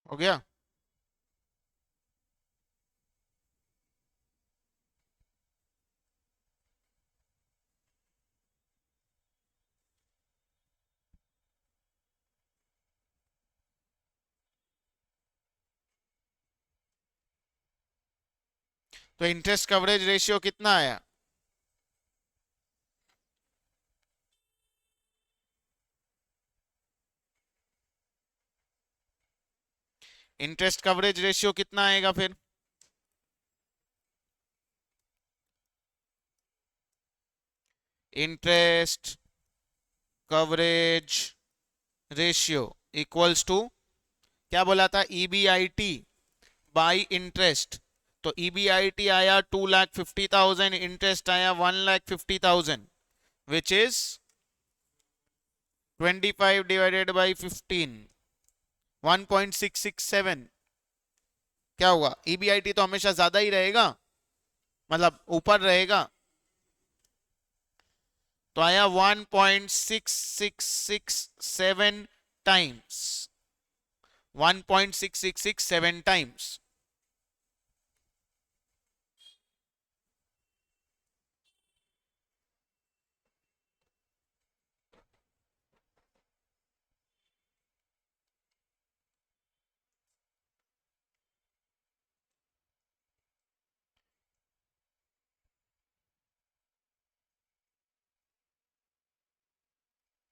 हो गया? तो इंटरेस्ट कवरेज रेशियो कितना आया? इंटरेस्ट कवरेज रेशियो कितना आएगा फिर? Interest coverage ratio equals to, क्या बोला था? ईबीआईटी बाई इंटरेस्ट, तो EBIT आया 2,50,000, इंटरेस्ट आया 1,50,000, विच इज 25 डिवाइडेड बाई 15, 1.667। क्या होगा? EBIT तो हमेशा ज्यादा ही रहेगा, मतलब ऊपर रहेगा, तो आया 1.6667 टाइम्स, 1.6667 टाइम्स।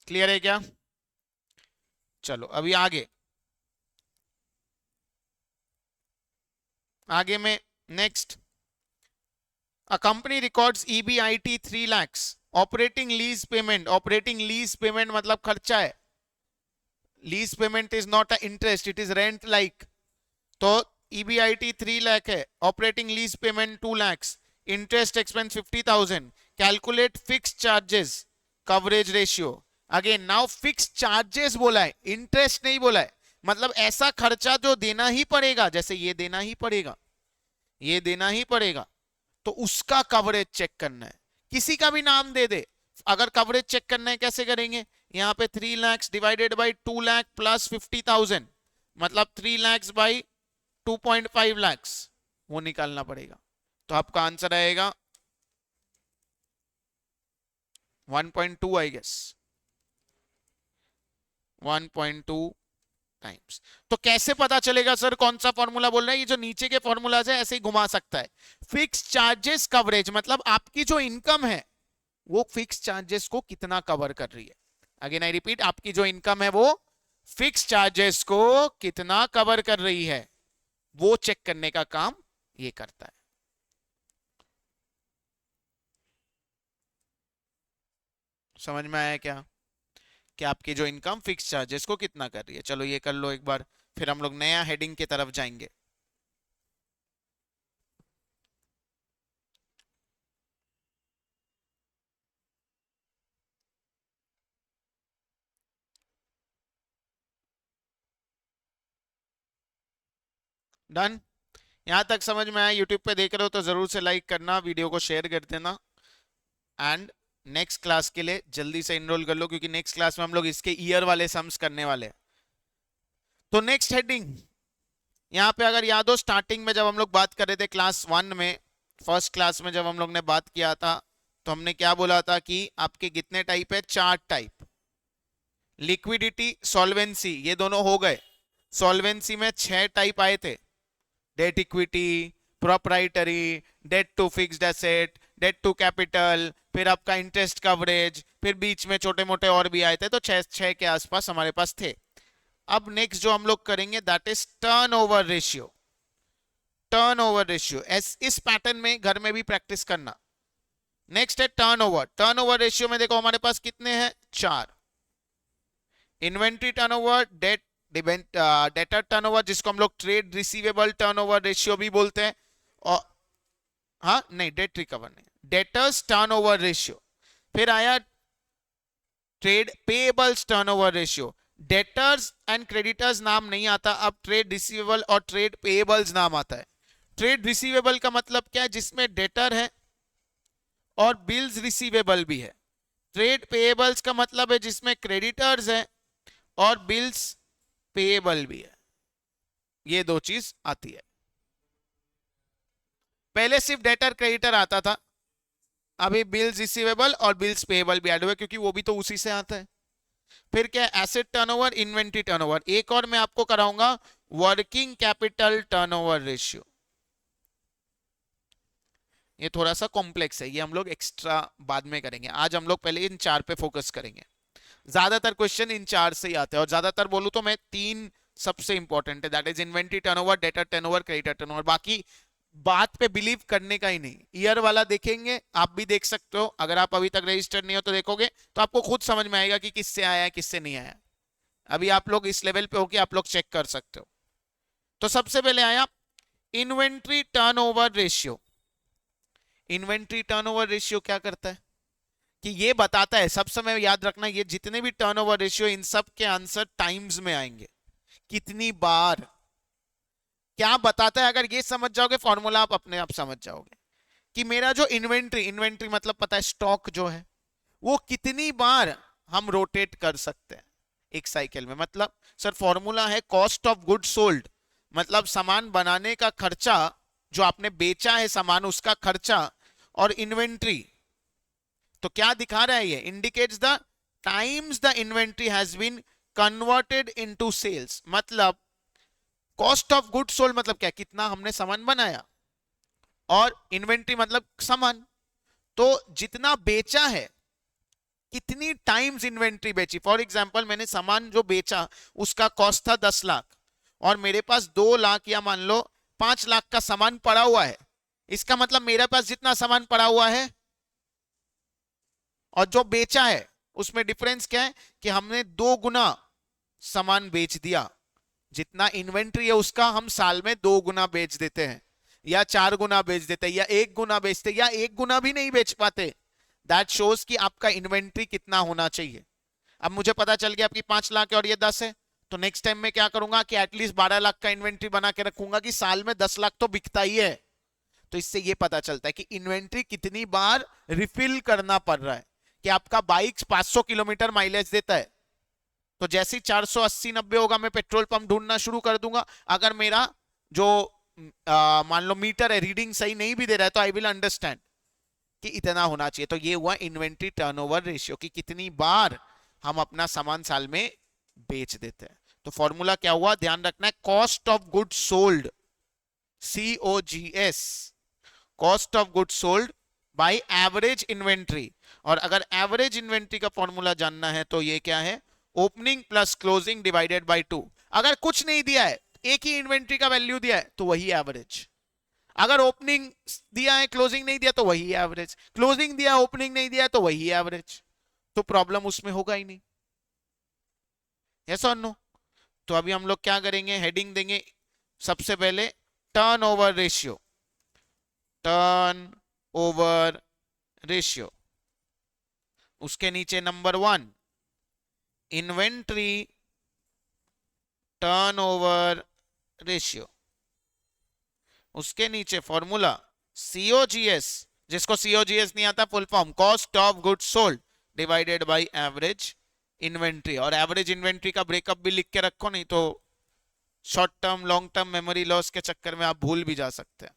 क्लियर है क्या? चलो अभी आगे, आगे में next, a company records EBIT 3 lakhs, operating lease payment, operating lease payment मतलब खर्चा है, lease payment is not a interest, it is rent like, तो EBIT 3 lakh है, operating lease payment 2 lakhs, interest expense 50,000, calculate fixed charges coverage ratio। Again now fix charges बोला है, interest नहीं बोला है, मतलब ऐसा खर्चा जो देना ही पड़ेगा, जैसे ये देना ही पड़ेगा, ये देना ही पड़ेगा, तो उसका कवरेज चेक करना है। किसी का भी नाम दे दे, अगर कवरेज चेक करना है कैसे करेंगे? यहाँ पे 3 lakhs divided by 2 lakh plus 50,000, मतलब 3 lakhs बाई 2.5 lakhs, वो निकालना पड़ेगा। तो आपका आंसर आएगा 1.2 आई गेस, 1.2 टाइम्स। तो कैसे पता चलेगा सर कौन सा फॉर्मूला बोल रहा है? ये जो नीचे के फॉर्मूलाज है ऐसे ही घुमा सकता है। फिक्स चार्जेस कवरेज मतलब आपकी जो इनकम है वो फिक्स चार्जेस को कितना कवर कर रही है। अगेन आई रिपीट, आपकी जो इनकम है वो फिक्स चार्जेस को कितना कवर कर रही है, वो चेक करने का काम ये करता है। समझ में आया क्या कि आपकी जो इनकम फिक्स चार्जेस को कितना कर रही है? चलो ये कर लो एक बार, फिर हम लोग नया हेडिंग की तरफ जाएंगे। डन? यहां तक समझ में आया? यूट्यूब पे देख रहे हो तो जरूर से लाइक करना, वीडियो को शेयर कर देना, एंड नेक्स्ट क्लास के लिए जल्दी से इनरोल कर लो, क्योंकि नेक्स्ट क्लास में हम लोग इसके ईयर वाले सम्स करने वाले हैं। तो नेक्स्ट हेडिंग, यहाँ पे अगर याद हो स्टार्टिंग में जब हम लोग बात कर रहे थे क्लास 1 में, फर्स्ट क्लास में जब हम लोग ने बात किया था, तो हमने क्या बोला था कि आपके कितने टाइप है? 4 टाइप। लिक्विडिटी, सॉल्वेंसी, ये दोनों हो गए। सॉल्वेंसी में 6 टाइप आए थे, debt equity, proprietary, debt to fixed asset, debt to capital, फिर आपका इंटरेस्ट कवरेज, फिर बीच में छोटे मोटे और भी आए थे, तो 6 के आसपास हमारे पास थे। अब नेक्स्ट जो हम लोग करेंगे that is turnover ratio. Turnover ratio इस पैटर्न में घर में भी प्रैक्टिस करना। नेक्स्ट है टर्नओवर। टर्नओवर रेशियो में देखो हमारे पास कितने हैं? 4। इन्वेंट्री टर्नओवर, डेटर टर्नओवर, जिसको हम लोग ट्रेड रिसीवेबल टर्नओवर रेशियो भी बोलते हैं, और हाँ नहीं, डेट रिकवर नहीं, डेटर्स टर्नओवर रेशियो। फिर आया trade payables turnover ratio. Debtors and creditors नाम नहीं आता, अब ट्रेड रिसीवेबल और ट्रेड पेएबल्स नाम आता है। ट्रेड रिसीवेबल का मतलब क्या है? जिसमें डेटर है और बिल्स रिसीवेबल भी है। ट्रेड पेएबल्स का मतलब है जिसमें क्रेडिटर्स है और बिल्स पेएबल भी है। ये दो चीज आती है। पहले सिर्फ डेटर क्रेडिटर आता था, अभी बिल्स रिसीवेबल और बिल्स पेएबल भी ऐड हुए, क्योंकि वो भी तो उसी से आता है। फिर क्या? Asset turnover, inventory turnover. एक और मैं आपको कराऊंगा, वर्किंग कैपिटल टर्नओवर रेशियो। ये थोड़ा सा कॉम्प्लेक्स है, ये हम लोग एक्स्ट्रा बाद में करेंगे। आज हम लोग पहले इन 4 पे फोकस करेंगे। ज्यादातर क्वेश्चन इन 4 से ही आते हैं, और ज्यादातर बोलूं तो मैं 3 सबसे इंपॉर्टेंट है, that is inventory turnover, debtor turnover, creditor turnover. बाकी बात पे बिलीव करने का ही नहीं। ईयर वाला देखेंगे, आप भी देख सकते हो, अगर आप अभी तक रजिस्टर्ड नहीं हो तो देखोगे तो आपको खुद समझ में आएगा कि किससे आया है किससे नहीं आया। अभी आप लोग इस लेवल पे हो कि आप लोग चेक कर सकते हो। तो सबसे पहले आया inventory turnover ratio. Inventory turnover ratio क्या करता है कि ये बताता है, सब समय याद रखना, ये जितने भी टर्नओवर रेशियो इन सब के आंसर टाइम्स में आएंगे, कितनी बार, क्या बताता है। अगर ये समझ जाओगे फॉर्मूला आप अपने आप समझ जाओगे कि मेरा जो इन्वेंट्री, इन्वेंट्री मतलब पता है स्टॉक जो है, वो कितनी बार हम रोटेट कर सकते हैं एक साइकिल में। मतलब सर फॉर्मूला है कॉस्ट ऑफ गुड सोल्ड, मतलब सामान बनाने का खर्चा, जो आपने बेचा है सामान उसका खर्चा, और इन्वेंट्री। तो क्या दिखा रहा है ये, indicates the times the inventory has been converted into sales. मतलब कॉस्ट ऑफ गुड सोल्ड मतलब क्या, कितना हमने सामान बनाया, और इन्वेंट्री मतलब सामान, तो जितना बेचा है कितनी टाइम्स इन्वेंट्री बेची। फॉर एग्जांपल मैंने सामान जो बेचा उसका कॉस्ट था 10 लाख, और मेरे पास 2 लाख या मान लो 5 लाख का सामान पड़ा हुआ है। इसका मतलब मेरे पास जितना सामान पड़ा हुआ है और जो बेचा है उसमें डिफरेंस क्या है कि हमने 2 गुना सामान बेच दिया। जितना इन्वेंट्री है उसका हम साल में 2 गुना बेच देते हैं, या 4 गुना बेच देते हैं, या 1 गुना बेचते, या 1 गुना भी नहीं बेच पाते। दैट शोज कि आपका इन्वेंट्री कितना होना चाहिए। अब मुझे पता चल गया आपकी 5 लाख है और ये 10 है, तो नेक्स्ट टाइम में क्या करूंगा कि एटलीस्ट 12 लाख का इन्वेंट्री बना के रखूंगा कि साल में 10 लाख तो बिकता ही है। तो इससे ये पता चलता है कि इन्वेंट्री कितनी बार रिफिल करना पड़ रहा है। कि आपका बाइक 500 किलोमीटर माइलेज देता है, तो जैसे 480-90 होगा मैं पेट्रोल पंप ढूंढना शुरू कर दूंगा। अगर मेरा जो मान लो मीटर है रीडिंग सही नहीं भी दे रहा है, तो आई विल अंडरस्टैंड कि इतना होना चाहिए। तो ये हुआ इन्वेंट्री टर्नओवर रेशियो, कि कितनी बार हम अपना सामान साल में बेच देते हैं। तो फॉर्मूला क्या हुआ, ध्यान रखना है, cost of good sold, COGS, cost of good sold by average inventory. और अगर एवरेज इन्वेंट्री का फॉर्मूला जानना है तो ये क्या है, opening plus closing divided by 2। अगर कुछ नहीं दिया है, एक ही इन्वेंट्री का वैल्यू दिया है तो वही एवरेज। अगर ओपनिंग दिया है क्लोजिंग नहीं दिया तो वही एवरेज, क्लोजिंग दिया ओपनिंग नहीं दिया तो वही एवरेज। तो प्रॉब्लम उसमें होगा ही नहीं। यस और नो? तो अभी हम लोग क्या करेंगे, हेडिंग देंगे सबसे पहले turnover ratio, turn over ratio. उसके नीचे नंबर 1 इन्वेंट्री टर्नओवर रेशियो। उसके नीचे फॉर्मूला COGS, जिसको COGS नहीं आता full form cost of goods sold divided by average inventory. और एवरेज इन्वेंट्री का ब्रेकअप भी लिख के रखो, नहीं तो short term long term memory loss के चक्कर में आप भूल भी जा सकते हैं।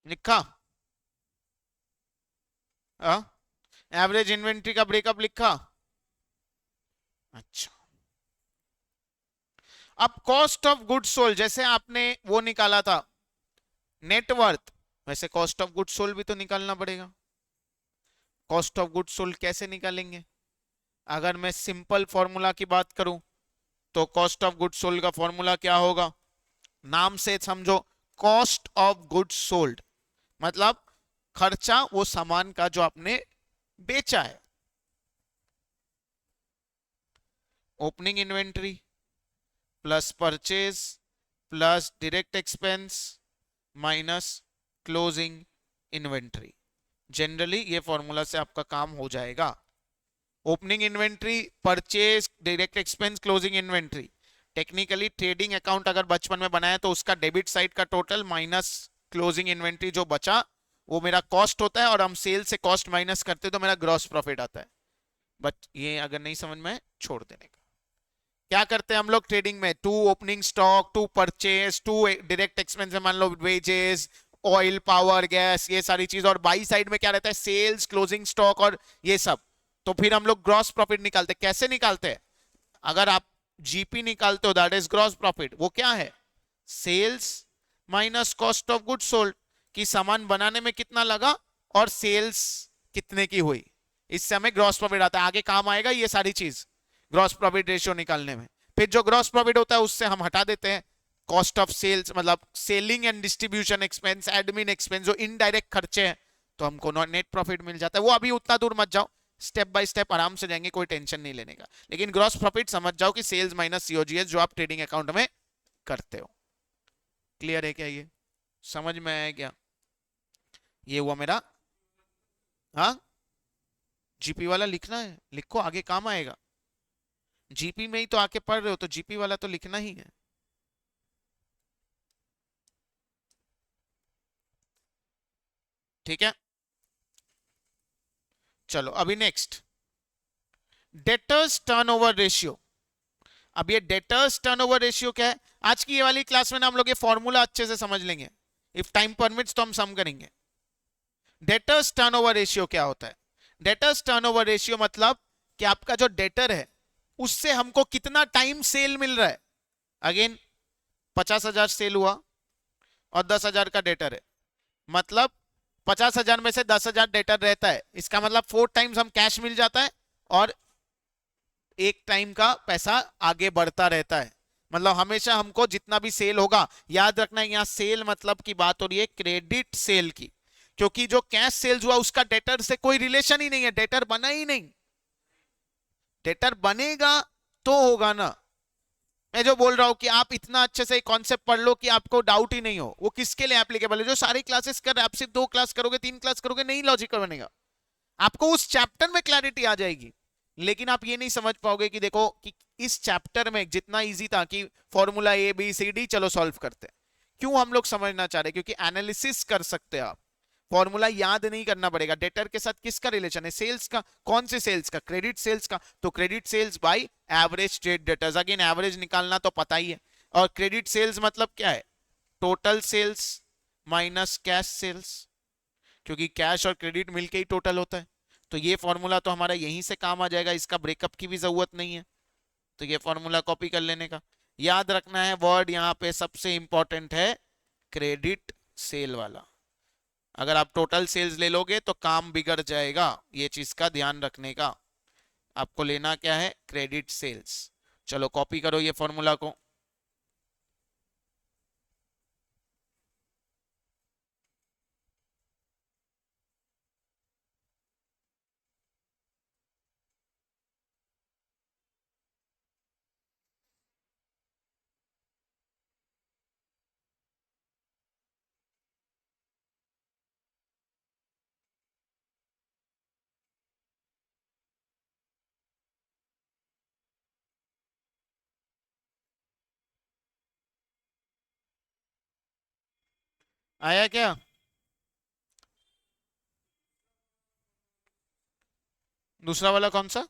लिखा? एवरेज इन्वेंट्री का ब्रेकअप लिखा? अच्छा, अब कॉस्ट ऑफ गुड्स सोल्ड, जैसे आपने वो निकाला था नेटवर्थ, वैसे कॉस्ट ऑफ गुड्स सोल्ड भी तो निकालना पड़ेगा। कॉस्ट ऑफ गुड्स सोल्ड कैसे निकालेंगे? अगर मैं सिंपल फॉर्मूला की बात करूं तो कॉस्ट ऑफ गुड्स सोल्ड का फॉर्मूला क्या होगा, नाम से समझो, कॉस्ट ऑफ गुड्स सोल्ड मतलब खर्चा वो सामान का जो आपने बेचा है। Opening inventory plus purchase plus direct expense minus closing inventory. Generally ये फॉर्मूला से आपका काम हो जाएगा। Opening inventory, purchase, direct expense, closing inventory. Technically trading account अगर बचपन में बनाया तो उसका डेबिट साइड का टोटल माइनस क्लोजिंग इन्वेंट्री जो बचा वो मेरा कॉस्ट होता है, और हम सेल से कॉस्ट माइनस करते तो मेरा ग्रॉस प्रॉफिट आता है। बट ये अगर नहीं समझ में छोड़ देने का। क्या करते हैं हम लोग ट्रेडिंग में, 2 opening stock, 2 purchase, 2 direct expense, मान लो वेजेस, ऑयल, पावर, गैस, ये सारी चीज, और बाई साइड में क्या रहता है, सेल्स, क्लोजिंग स्टॉक और ये सब। तो फिर हम लोग ग्रॉस प्रॉफिट निकालते हैं। कैसे निकालते हैं? अगर आप जीपी निकालते हो दैट इज ग्रॉस प्रॉफिट, वो क्या है, sales minus cost of goods sold. कि सामान बनाने में कितना लगा और सेल्स कितने की हुई, इससे हमें ग्रॉस प्रॉफिट आता है। आगे काम आएगा ये सारी चीज ग्रॉस प्रॉफिट रेशियो निकालने में। फिर जो ग्रॉस प्रॉफिट होता है उससे हम हटा देते हैं कॉस्ट ऑफ सेल्स, मतलब selling and distribution expense, admin expense, जो इनडायरेक्ट खर्चे हैं, तो हमको नेट प्रॉफिट मिल जाता है। वो अभी उतना दूर मत जाओ, स्टेप बाय स्टेप आराम से जाएंगे, कोई टेंशन नहीं लेने का। लेकिन ग्रॉस प्रॉफिट समझ जाओ कि सेल्स माइनस सीओजीएस जो आप ट्रेडिंग अकाउंट में करते हो। क्लियर है क्या? ये समझ में आया क्या? ये हुआ मेरा। हाँ, जीपी वाला लिखना है, लिखो, आगे काम आएगा। जीपी में ही तो आके पढ़ रहे हो, तो जीपी वाला तो लिखना ही है। ठीक है, चलो अभी नेक्स्ट, डेटर्स टर्नओवर रेशियो। अब ये डेटर्स टर्नओवर रेशियो क्या है? आज की ये वाली क्लास में ना हम लोग ये फॉर्मूला अच्छे से समझ लेंगे, इफ टाइम परमिट्स तो हम सम करेंगे। डेटर्स टर्नओवर रेशियो क्या होता है? डेटर्स टर्नओवर रेशियो मतलब कि आपका जो डेटर है उससे हमको कितना टाइम सेल मिल रहा है। अगेन 50,000 सेल हुआ और 10,000 का डेटर है, मतलब 50,000 में से 10,000 डेटर रहता है, इसका मतलब 4 टाइम्स हम कैश मिल जाता है और एक टाइम का पैसा आगे बढ़ता रहता है। मतलब हमेशा हमको जितना भी सेल होगा, याद रखना है यहाँ सेल मतलब की बात हो रही है क्रेडिट सेल की, क्योंकि जो कैश सेल्स हुआ उसका डेटर से कोई रिलेशन ही नहीं है, डेटर बना ही नहीं। डेटर बनेगा तो होगा ना। मैं जो बोल रहा हूं कि आप इतना अच्छे से कॉन्सेप्ट पढ़ लो कि आपको डाउट ही नहीं हो, वो किसके लिए एप्लीकेबल है? जो सारी क्लासेस कर रहे, आप सिर्फ 2 क्लास करोगे, 3 क्लास करोगे, नहीं लॉजिक बनेगा। आपको उस चैप्टर में क्लैरिटी आ जाएगी, लेकिन आप ये नहीं समझ पाओगे कि देखो कि इस चैप्टर में जितना इजी था कि formula A B C D चलो सॉल्व करते हैं, क्यों हम लोग समझना चाह रहे? क्योंकि एनालिसिस कर सकते हैं आप, फॉर्मूला याद नहीं करना पड़ेगा। डेटर के साथ किसका रिलेशन है? सेल्स का। कौन से सेल्स का? क्रेडिट सेल्स का। तो credit sales by average trade debtors, again average निकालना तो पता ही है। और क्रेडिट सेल्स मतलब क्या है? Total sales minus cash sales, क्योंकि कैश और क्रेडिट मिलके ही टोटल होता है। तो ये फॉर्मूला तो हमारा यहीं से काम आ जाएगा, इसका ब्रेकअप की भी जरूरत नहीं है, तो ये फॉर्मूला कॉपी कर लेने का। याद रखना है वर्ड यहाँ पे सबसे इंपॉर्टेंट है क्रेडिट सेल वाला। अगर आप टोटल सेल्स ले लोगे तो काम बिगड़ जाएगा, ये चीज का ध्यान रखने का। आपको लेना क्या है? Credit sales. चलो कॉपी करो ये फॉर्मूला को। आया क्या? दूसरा वाला कौन सा?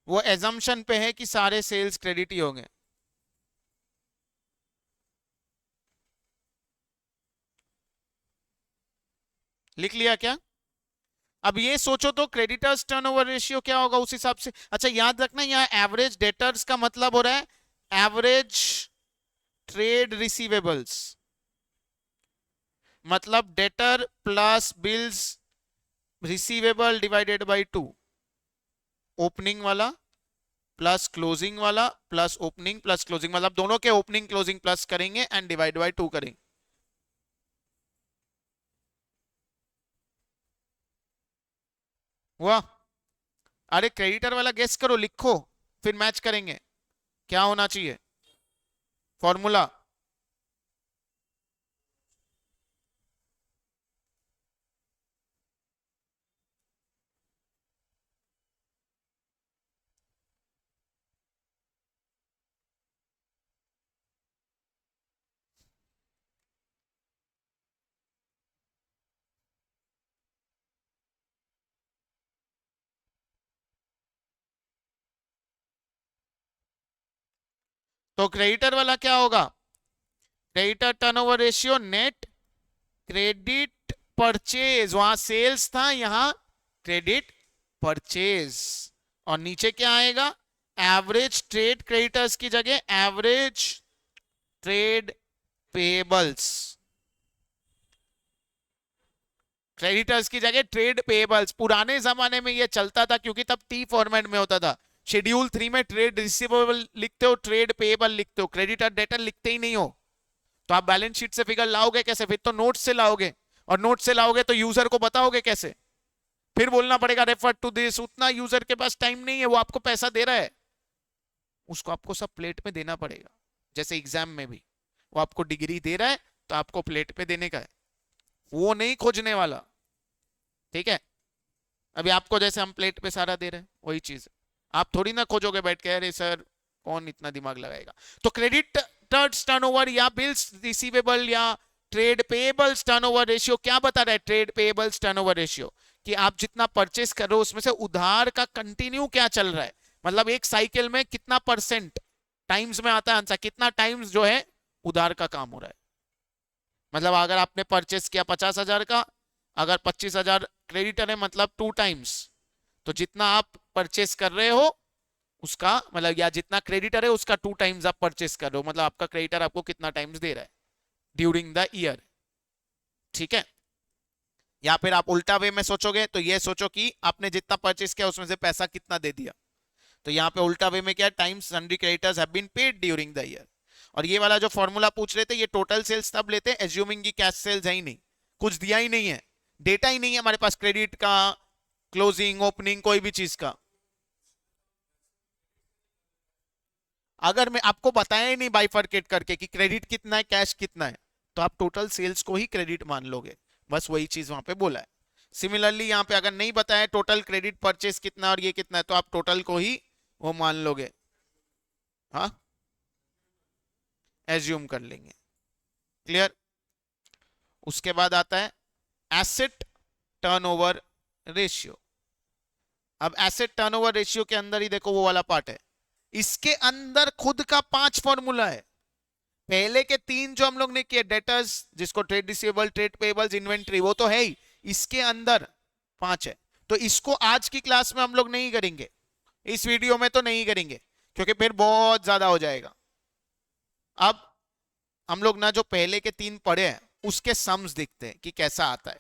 वो एजम्पशन पे है कि सारे सेल्स क्रेडिट ही होंगे। लिख लिया क्या? अब ये सोचो तो क्रेडिटर्स टर्नओवर रेशियो क्या होगा उस हिसाब से। अच्छा याद रखना यहाँ एवरेज डेटर्स का मतलब हो रहा है एवरेज ट्रेड रिसीवेबल्स, मतलब debtor plus bills receivable divided by 2, opening वाला प्लस क्लोजिंग वाला प्लस ओपनिंग प्लस क्लोजिंग, मतलब दोनों के ओपनिंग क्लोजिंग प्लस करेंगे एंड डिवाइड बाय 2 करेंगे। हुआ? अरे क्रेडिटर वाला गेस करो, लिखो, फिर मैच करेंगे क्या होना चाहिए फॉर्मूला। तो क्रेडिटर वाला क्या होगा? Creditor turnover ratio net credit purchase, वहां सेल्स था, यहां क्रेडिट परचेज। और नीचे क्या आएगा? एवरेज ट्रेड क्रेडिटर्स की जगह एवरेज ट्रेड पेबल्स, क्रेडिटर्स की जगह ट्रेड पेबल्स। पुराने जमाने में ये चलता था क्योंकि तब टी फॉर्मेट में होता था। शेड्यूल 3 में ट्रेड रिसीवेबल लिखते हो, ट्रेड पेबल लिखते हो, क्रेडिटर डेटर लिखते ही नहीं हो। तो आप बैलेंस शीट से फिगर लाओगे कैसे? फिर तो नोट से लाओगे, और नोट से लाओगे तो यूजर को बताओगे कैसे? फिर बोलना पड़ेगा रेफर टू दिस। उतना यूजर के पास टाइम नहीं है, वो आपको पैसा दे रहा है, उसको आपको सब प्लेट पे देना पड़ेगा। जैसे एग्जाम में भी वो आपको डिग्री दे रहा है तो आपको प्लेट पे देने का है, वो नहीं खोजने वाला। ठीक है, अभी आपको जैसे हम प्लेट पे सारा दे रहे हैं वही चीज है। आप थोड़ी ना खोजोगे बैठ के, अरे सर कौन इतना दिमाग लगाएगा। तो क्रेडिट टर्नओवर या बिल्स रिसीवेबल या ट्रेड पेएबल्स टर्नओवर रेशियो क्या बता रहा है? ट्रेड पेएबल्स टर्नओवर रेशियो कि आप जितना परचेस कर रहे हो उसमें से उधार का कंटिन्यू क्या चल रहा है, मतलब एक साइकिल में कितना परसेंट टाइम्स में आता है आंसर, कितना टाइम्स जो है उधार का काम हो रहा है। मतलब अगर आपने परचेस किया 50,000 का, अगर 25,000 क्रेडिटर है मतलब 2 टाइम्स, तो जितना आप परचेस कर रहे हो उसका मतलब, या जितना क्रेडिटर है उसका 2 टाइम्स आप परचेस कर रहे हो, मतलब आपका क्रेडिटर आपको कितना टाइम्स दे रहा है ड्यूरिंग द ईयर। ठीक है, या फिर आप उल्टा वे में सोचोगे तो ये सोचो कि आपने जितना परचेस किया उसमें से पैसा कितना दे दिया। तो यहाँ पे उल्टा वे में क्या, times sundry creditors have been paid during the year. और ये वाला जो फॉर्मूला पूछ रहे थे ये टोटल सेल्स तब लेते हैं एज्यूमिंग की कैश सेल्स है ही नहीं, कुछ दिया ही नहीं है, डेटा ही नहीं है हमारे पास क्रेडिट का, क्लोजिंग, ओपनिंग, कोई भी चीज का। अगर मैं आपको बताया ही नहीं बाइफरकेट करके कि क्रेडिट कितना है कैश कितना है, तो आप टोटल सेल्स को ही क्रेडिट मान लोगे, बस वही चीज वहां पे बोला है। सिमिलरली यहाँ पे अगर नहीं बताया टोटल क्रेडिट परचेस कितना और ये कितना है, तो आप टोटल को ही वो मान लोगे, हाँ एज्यूम कर लेंगे। क्लियर? उसके बाद आता है एसेट टर्नओवर रेशियो। अब एसेट टर्नओवर रेशियो के अंदर ही देखो वो वाला पार्ट है, इसके अंदर खुद का 5 फॉर्मूला है। पहले के 3 जो हम लोग ने किए, डेटर्स जिसको trade receivable, trade payables, inventory, वो तो है ही, इसके अंदर 5 है। तो इसको आज की क्लास में हम लोग नहीं करेंगे, इस वीडियो में तो नहीं करेंगे क्योंकि फिर बहुत ज्यादा हो जाएगा। अब हम लोग ना जो पहले के 3 पढ़े हैं उसके सम्स देखते हैं कि कैसा आता है।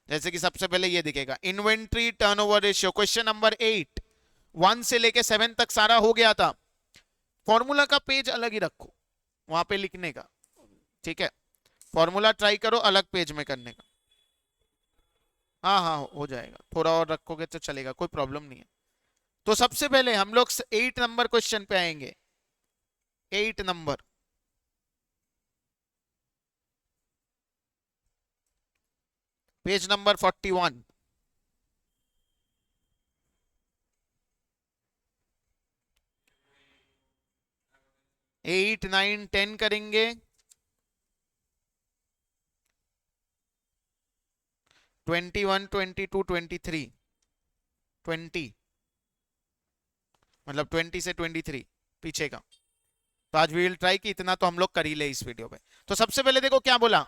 जैसे कि सबसे पहले ये दिखेगा inventory turnover ratio, question number 8, 1 से लेके 7 तक सारा हो गया था। फॉर्मूला का पेज अलग ही रखो वहां पे लिखने का, ठीक है, फॉर्मूला ट्राई करो अलग पेज में करने का। हाँ हाँ हो जाएगा, थोड़ा और रखोगे तो चलेगा, कोई प्रॉब्लम नहीं है। तो सबसे पहले हम लोग 8 नंबर क्वेश्चन पे आएंगे। 8 नंबर, पेज नंबर 41। 8, 9, 10 करेंगे। 21, 22, 23, 20 मतलब 20 से 23 पीछे का। तो आज वी विल ट्राई कि इतना तो हम लोग कर ही ले इस वीडियो पे। तो सबसे पहले देखो क्या बोला,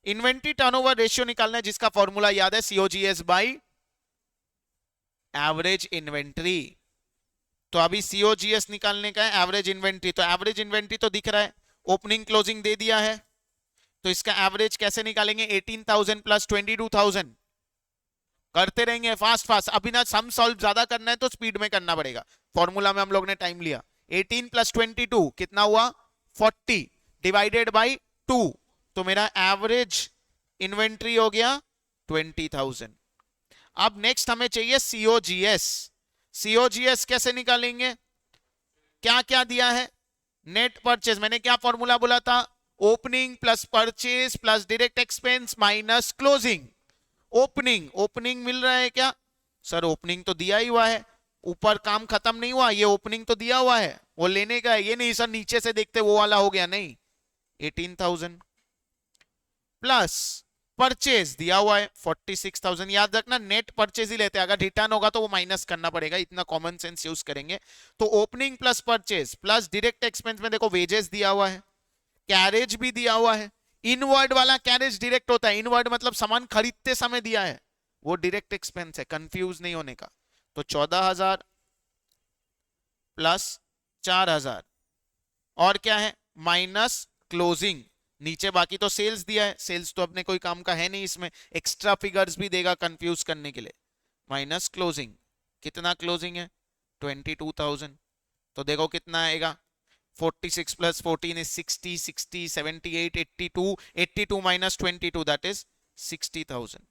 इन्वेंट्री टर्नओवर रेशियो निकालना है जिसका फॉर्मूला याद है, सीओजीएस बाई एवरेज इन्वेंट्री। तो अभी सीओजीएस निकालने का है एवरेज इन्वेंट्री, तो एवरेज इन्वेंट्री तो दिख रहा है, ओपनिंग क्लोजिंग दे दिया है, तो इसका एवरेज कैसे निकालेंगे? 18,000 प्लस 22,000 करते रहेंगे फास्ट फास्ट। अभी ना सम सॉल्व ज्यादा करना है तो स्पीड में करना पड़ेगा, फॉर्मूला में हम लोग ने टाइम लिया। 18 प्लस 22 कितना हुआ? 40 डिवाइडेड बाई 2, तो मेरा एवरेज इन्वेंट्री हो गया 20,000। अब नेक्स्ट हमें चाहिए सीओजीएस। सीओजीएस कैसे निकालेंगे? क्या क्या दिया है? नेट परचेज, मैंने क्या फॉर्मूला बोला था? Opening plus purchase plus direct expense minus closing. Opening, opening मिल रहा है क्या सर? ओपनिंग तो दिया ही हुआ है, ऊपर काम खत्म नहीं हुआ, ये ओपनिंग तो दिया हुआ है, वो लेने का है। ये नहीं सर नीचे से देखते वो वाला हो गया, नहीं, 18,000 प्लस परचेज दिया हुआ है 46,000। याद रखना नेट परचेज ही लेते हैं, अगर रिटर्न होगा तो वो माइनस करना पड़ेगा, इतना कॉमन सेंस यूज करेंगे। तो opening plus purchase plus direct expense में देखो वेजेस दिया हुआ है, कैरेज भी दिया हुआ है। इनवर्ड वाला कैरेज डायरेक्ट होता है, इनवर्ड मतलब सामान खरीदते समय दिया है, वो डायरेक्ट एक्सपेंस है, कंफ्यूज नहीं होने का। तो 14,000 प्लस 4,000 और क्या है? माइनस क्लोजिंग, नीचे बाकी तो सेल्स दिया है, सेल्स तो अपने कोई काम का है नहीं, इसमें एक्स्ट्रा फिगर्स भी देगा कंफ्यूज करने के लिए। माइनस क्लोजिंग, कितना क्लोजिंग है 22,000, तो देखो कितना आएगा 46 plus 14 is 60, 60 78 82, 82 minus 22 that is 60,000।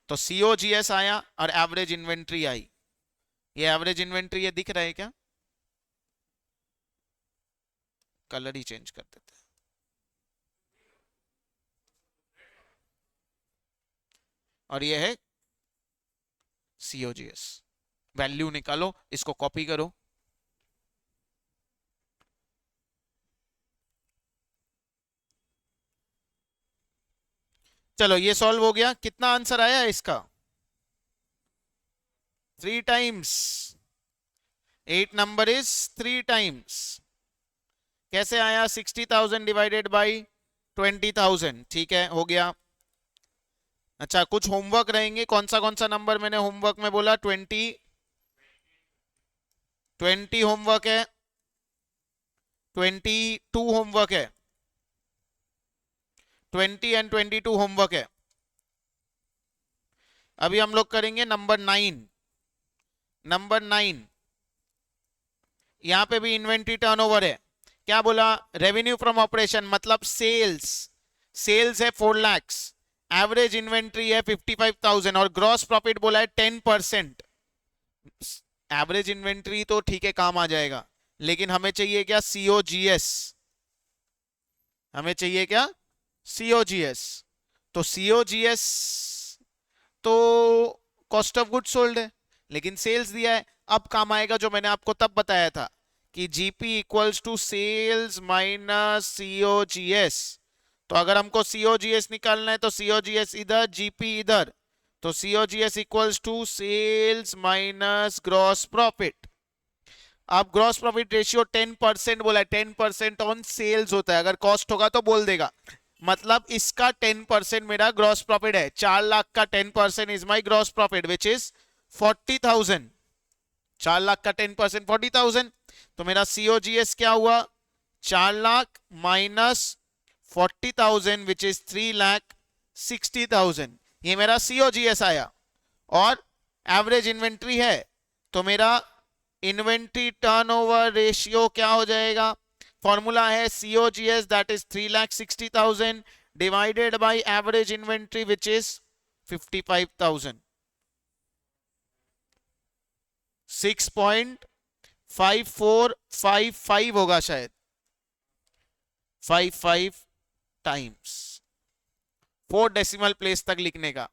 तो सीओजीएस आया और एवरेज इन्वेंट्री आई। ये एवरेज इन्वेंट्री ये दिख रहा है क्या? कलर ही चेंज कर देते हैं। और ये है सीओजीएस। वैल्यू निकालो, इसको कॉपी करो। चलो ये सॉल्व हो गया। कितना आंसर आया इसका? 3 टाइम्स। 8 number is 3 times. कैसे आया? 60,000 डिवाइडेड बाई 20,000। ठीक है, हो गया। अच्छा, कुछ होमवर्क रहेंगे। कौन सा नंबर मैंने होमवर्क में बोला? 20 होमवर्क है, 22 होमवर्क है, 20 एंड 22 होमवर्क है। अभी हम लोग करेंगे नंबर 9। नंबर 9 यहां पे भी इन्वेंट्री टर्नओवर है। क्या बोला? रेवेन्यू फ्रॉम ऑपरेशन मतलब सेल्स। सेल्स है 4 लाख, एवरेज इन्वेंट्री है 55,000 और ग्रॉस प्रॉफिट बोला है 10%। एवरेज इन्वेंट्री तो ठीक है, काम आ जाएगा, लेकिन हमें चाहिए क्या? सीओजीएस। हमें चाहिए क्या? सीओजीएस। तो सीओजीएस तो कॉस्ट ऑफ गुड्स सोल्ड है, लेकिन सेल्स दिया है। अब काम आएगा जो मैंने आपको तब बताया था कि GP equals to sales minus COGS. तो अगर हमको सीओजीएस निकालना है तो सीओजीएस इधर, जीपी इधर, तो COGS equals to sales minus gross profit. अब ग्रॉस प्रॉफिट रेशियो 10% बोला है, 10% ऑन सेल्स होता है। अगर कॉस्ट होगा तो बोल देगा, मतलब इसका 10% मेरा ग्रॉस प्रॉफिट है। 4 लाख का 10% is my gross profit which is 40,000। 4 lakh का 10% 40,000। तो मेरा सीओजीएस क्या हुआ? 4 लाख माइनस 40,000 विच इज 3,60,000। ये मेरा सीओजीएस आया। और एवरेज इन्वेंट्री है, तो मेरा इन्वेंट्री टर्नओवर रेशियो क्या हो जाएगा? फॉर्मूला है COGS that is 3,60,000 divided by average inventory which is 55,000। 6.5455 होगा शायद, 55 टाइम्स। 4 डेसिमल प्लेस तक लिखने का।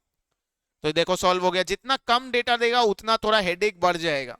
तो देखो सॉल्व हो गया। जितना कम डेटा देगा उतना थोड़ा हेडेक बढ़ जाएगा।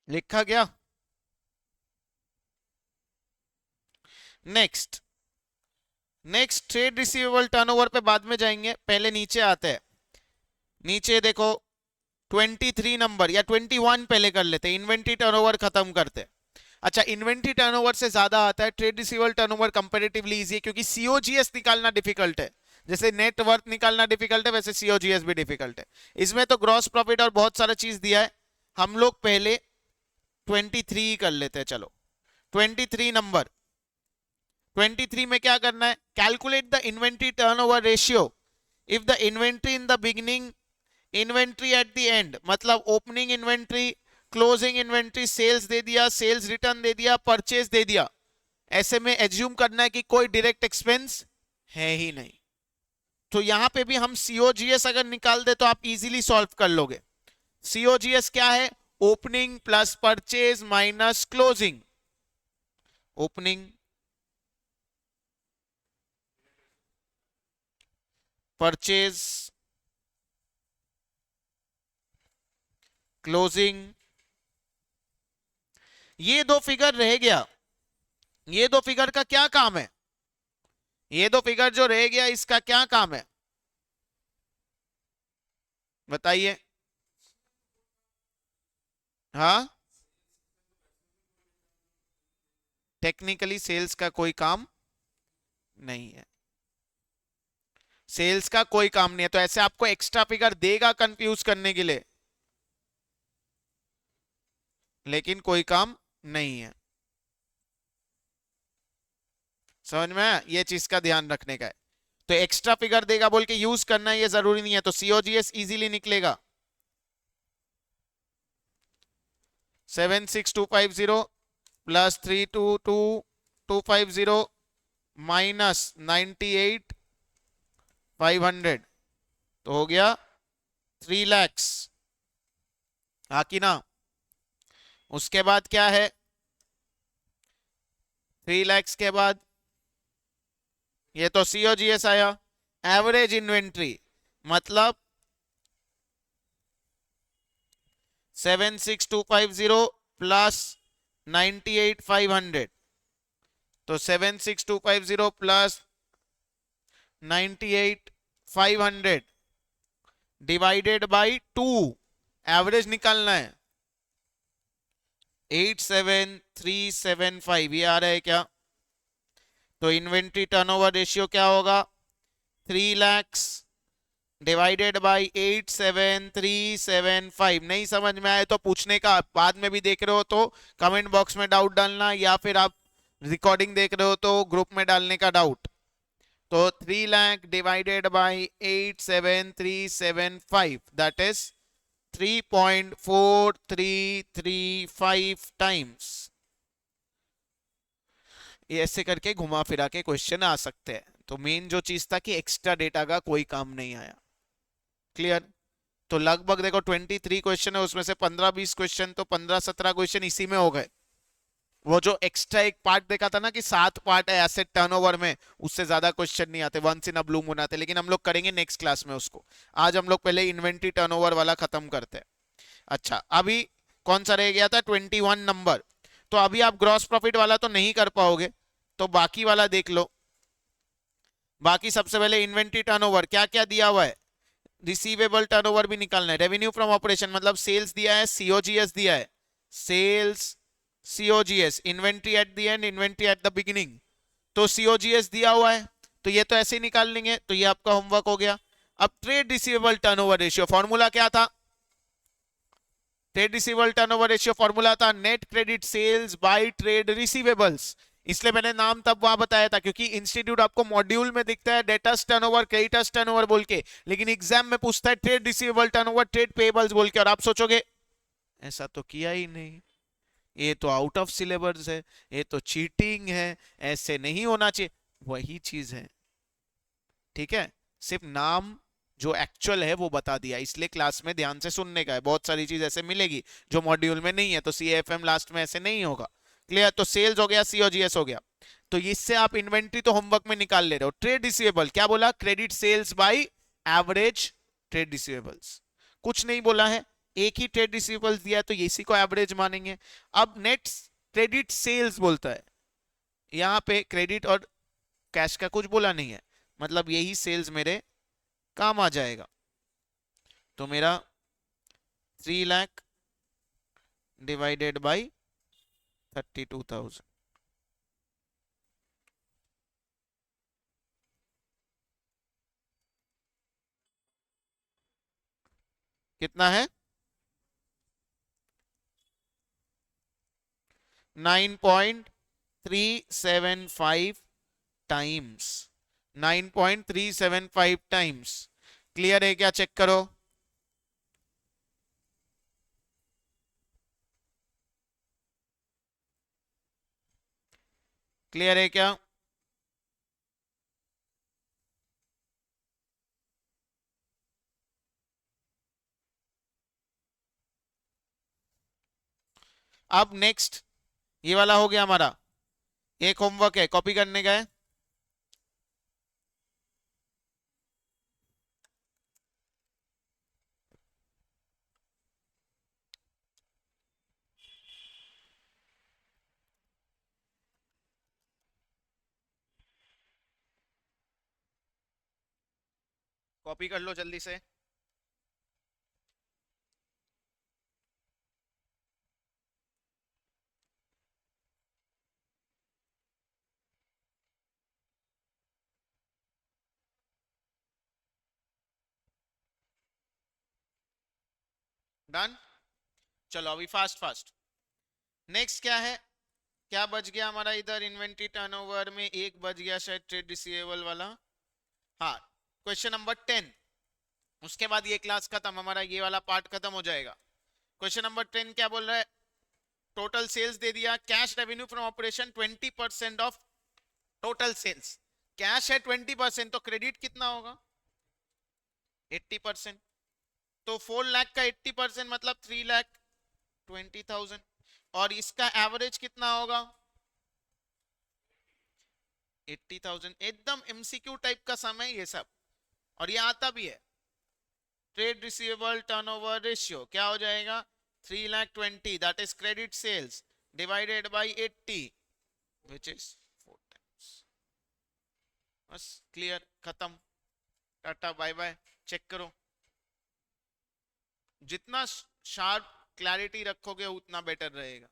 लिखा गया। नेक्स्ट ट्रेड रिसीवेबल टर्नओवर पे बाद में जाएंगे, पहले नीचे आते हैं। नीचे देखो 23 नंबर या 21 पहले कर लेते, इन्वेंट्री टर्नओवर खत्म करते। अच्छा, इन्वेंट्री टर्नओवर से ज्यादा आता है trade receivable turnover. Comparatively easy है क्योंकि सीओजीएस निकालना डिफिकल्ट है। जैसे नेट वर्थ निकालना डिफिकल्ट है, वैसे सीओजीएस भी डिफिकल्ट है। इसमें तो ग्रॉस प्रॉफिट और बहुत सारा चीज दिया है। हम लोग पहले 23 कर लेते हैं। चलो 23 नंबर, 23 में क्या करना है? Calculate the inventory turnover ratio if the inventory in the beginning, inventory at the end, मतलब opening inventory, closing inventory, sales दे दिया, सेल्स रिटर्न दे दिया, परचेज दे दिया। ऐसे में एज्यूम करना है कि कोई डायरेक्ट एक्सपेंस है ही नहीं। तो यहां पे भी हम सीओजीएस अगर निकाल दे तो आप इजीली सॉल्व कर लोगे। सीओजीएस क्या है? Opening plus purchase minus closing, opening purchase closing, ये दो फिगर रह गया। ये दो फिगर का क्या काम है? ये दो फिगर जो रह गया इसका क्या काम है बताइए। हाँ, टेक्निकली सेल्स का कोई काम नहीं है, सेल्स का कोई काम नहीं है, तो ऐसे आपको एक्स्ट्रा फिगर देगा कंफ्यूज करने के लिए, लेकिन कोई काम नहीं है। समझ में आया? ये चीज का ध्यान रखने का है। तो एक्स्ट्रा फिगर देगा बोल के यूज करना ये जरूरी नहीं है, तो सीओजीएस इजीली निकलेगा 76250 प्लस 322250 माइनस 98,500 तो हो गया 3 lakhs। हाँ कि ना? उसके बाद क्या है? 3 lakhs के बाद ये तो सीओजीएस आया। एवरेज इन्वेंट्री मतलब 76250 प्लस 98,500, तो 76250 प्लस 98,500 डिवाइडेड बाई 2, एवरेज निकालना है 87375, ये आ रहा है क्या? तो इन्वेंट्री टर्नओवर रेशियो क्या होगा? 3 lakhs डिवाइडेड बाई 87375। नहीं समझ में आए तो पूछने का, बाद में भी देख रहे हो तो कमेंट बॉक्स में डाउट डालना, या फिर आप रिकॉर्डिंग देख रहे हो तो ग्रुप में डालने का डाउट। तो 3 lakh divided by 87375 that is 3.4335 times. ये ऐसे करके घुमा फिरा के क्वेश्चन आ सकते हैं। तो मेन जो चीज था कि एक्स्ट्रा डेटा का कोई काम नहीं आया। क्लियर? तो लगभग देखो 23 क्वेश्चन है, उसमें से 15-20 क्वेश्चन तो 15-17 क्वेश्चन इसी में हो गए। वो जो एक्स्ट्रा एक पार्ट देखा था ना कि 7 पार्ट है एसेट टर्नओवर में, उससे ज्यादा क्वेश्चन नहीं आते, once in a blue moon आते, लेकिन हम लोग करेंगे नेक्स्ट क्लास में उसको। आज हम लोग पहले इन्वेंट्री टर्नओवर वाला खत्म करते हैं। अच्छा, अभी कौन सा रह गया था? 21 नंबर। तो अभी आप ग्रॉस प्रॉफिट वाला तो नहीं कर पाओगे, तो बाकी वाला देख लो। बाकी सबसे पहले इन्वेंट्री टर्नओवर क्या क्या दिया हुआ है, रिसीवेबल टर्नओवर भी निकालना है, रेवेन्यू फ्रॉम ऑपरेशन मतलब सेल्स दिया है, सीओजीएस दिया है, sales COGS, inventory at the end, inventory at the beginning, तो सीओजीएस दिया हुआ है, तो ये तो ऐसे ही निकाल लेंगे, तो ये आपका होमवर्क हो गया। अब trade receivable turnover ratio formula क्या था? Trade receivable turnover ratio formula था net credit sales by trade receivables. इसलिए मैंने नाम तब वहां बताया था, क्योंकि इंस्टीट्यूट आपको मॉड्यूल में दिखता है डेटर्स टर्नओवर, क्रेडिटर्स टर्नओवर बोल के, लेकिन एग्जाम में पूछता है trade receivable turnover, trade payables बोल के, और आप सोचोगे ऐसा तो किया ही नहीं, ये तो आउट ऑफ सिलेबस है, ये तो चीटिंग है, ऐसे नहीं होना चाहिए। वही चीज है, ठीक है, सिर्फ नाम जो एक्चुअल है वो बता दिया, इसलिए क्लास में ध्यान से सुनने का है। बहुत सारी चीज ऐसे मिलेगी जो मॉड्यूल में नहीं है, तो सीएफएम लास्ट में ऐसे नहीं होगा। क्लियर? तो सेल्स हो गया, सीओजीएस हो गया, तो इससे आप इन्वेंट्री तो होमवर्क में निकाल ले रहे हो। ट्रेड रिसीवेबल क्या बोला? Credit sales by average trade receivables, कुछ नहीं बोला है, एक ही ट्रेड रिसीवेबल्स दिया है तो इसी को एवरेज मानेंगे। अब नेट क्रेडिट सेल्स बोलता है, यहां पे क्रेडिट और कैश का कुछ बोला नहीं है, मतलब यही सेल्स मेरे काम आ जाएगा। तो मेरा 3 लाख डिवाइडेड बाई 32,000 कितना है? 9.375 टाइम्स, 9.375 टाइम्स। क्लियर है क्या? चेक करो। क्लियर है क्या? अब नेक्स्ट ये वाला हो गया हमारा, एक होमवर्क है, कॉपी करने का है। कॉपी कर लो जल्दी से। डन, चलो अभी फास्ट फास्ट। नेक्स्ट क्या है, क्या बच गया हमारा इधर इन्वेंट्री टर्नओवर में, एक बच गया शायद ट्रेड रिसीवेबल वाला। हाँ, क्वेश्चन नंबर 10, उसके बाद ये क्लास खत्म, हमारा ये वाला पार्ट खत्म हो जाएगा। क्वेश्चन नंबर 10 क्या बोल रहा है, टोटल सेल्स दे दिया, cash revenue from operation 20% of total sales. Cash है 20%, तो क्रेडिट कितना होगा 80%। तो 4 लाख का 80% मतलब 3,20,000, और इसका एवरेज कितना होगा 80,000। एकदम एमसीक्यू टाइप का समय ये सब, और ये आता भी है। ट्रेड रिसीवेबल टर्नओवर रेशियो क्या हो जाएगा 3,20,000, that is credit sales divided by 80 which is 4 times. बस क्लियर, खत्म, टाटा बाय बाय। चेक करो, जितना शार्प क्लैरिटी रखोगे उतना बेटर रहेगा।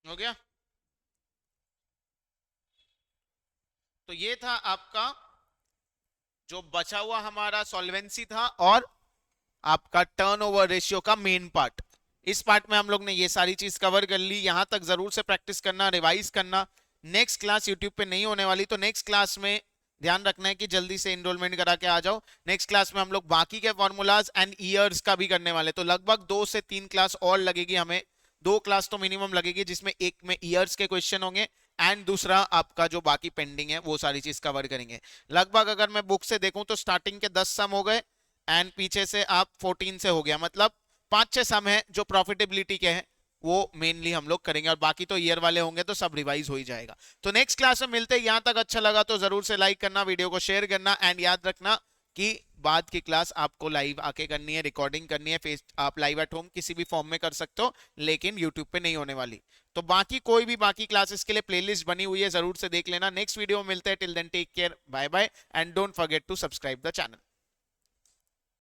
हो गया, तो ये था आपका जो बचा हुआ हमारा सॉल्वेंसी था और आपका टर्नओवर रेशियो का मेन पार्ट। इस पार्ट में हम लोग ने ये सारी चीज कवर कर ली। यहां तक जरूर से प्रैक्टिस करना, रिवाइज करना। नेक्स्ट क्लास यूट्यूब पे नहीं होने वाली, तो नेक्स्ट क्लास में ध्यान रखना है कि जल्दी से एनरोलमेंट करा के आ जाओ। नेक्स्ट क्लास में हम लोग बाकी के फॉर्मूलाज एंड ईयर्स का भी करने वाले, तो लगभग 2 से 3 क्लास और लगेगी हमें। 2 क्लास तो मिनिमम लगेगी, जिसमें एक में ईयर्स के क्वेश्चन होंगे एंड दूसरा आपका जो बाकी पेंडिंग है वो सारी चीज कवर करेंगे। लगभग अगर मैं बुक से देखूं तो स्टार्टिंग के 10 सम हो गए एंड पीछे से आप 14 से हो गया, मतलब 5-6 सम है जो प्रॉफिटेबिलिटी के हैं, वो मेनली हम लोग करेंगे, और बाकी तो ईयर वाले होंगे तो सब रिवाइज हो ही जाएगा। तो नेक्स्ट क्लास में मिलते हैं। यहां तक अच्छा लगा तो जरूर से लाइक करना, वीडियो को शेयर करना, एंड याद रखना कि बाद की क्लास आपको लाइव आके करनी है, रिकॉर्डिंग करनी है। फेस आप लाइव एट होम किसी भी फॉर्म में कर सकते हो, लेकिन यूट्यूब पे नहीं होने वाली। तो बाकी कोई भी बाकी क्लासेस के लिए प्लेलिस्ट बनी हुई है, जरूर से देख लेना। नेक्स्ट वीडियो में मिलते हैं, till then take care, bye bye, and don't forget to subscribe the channel.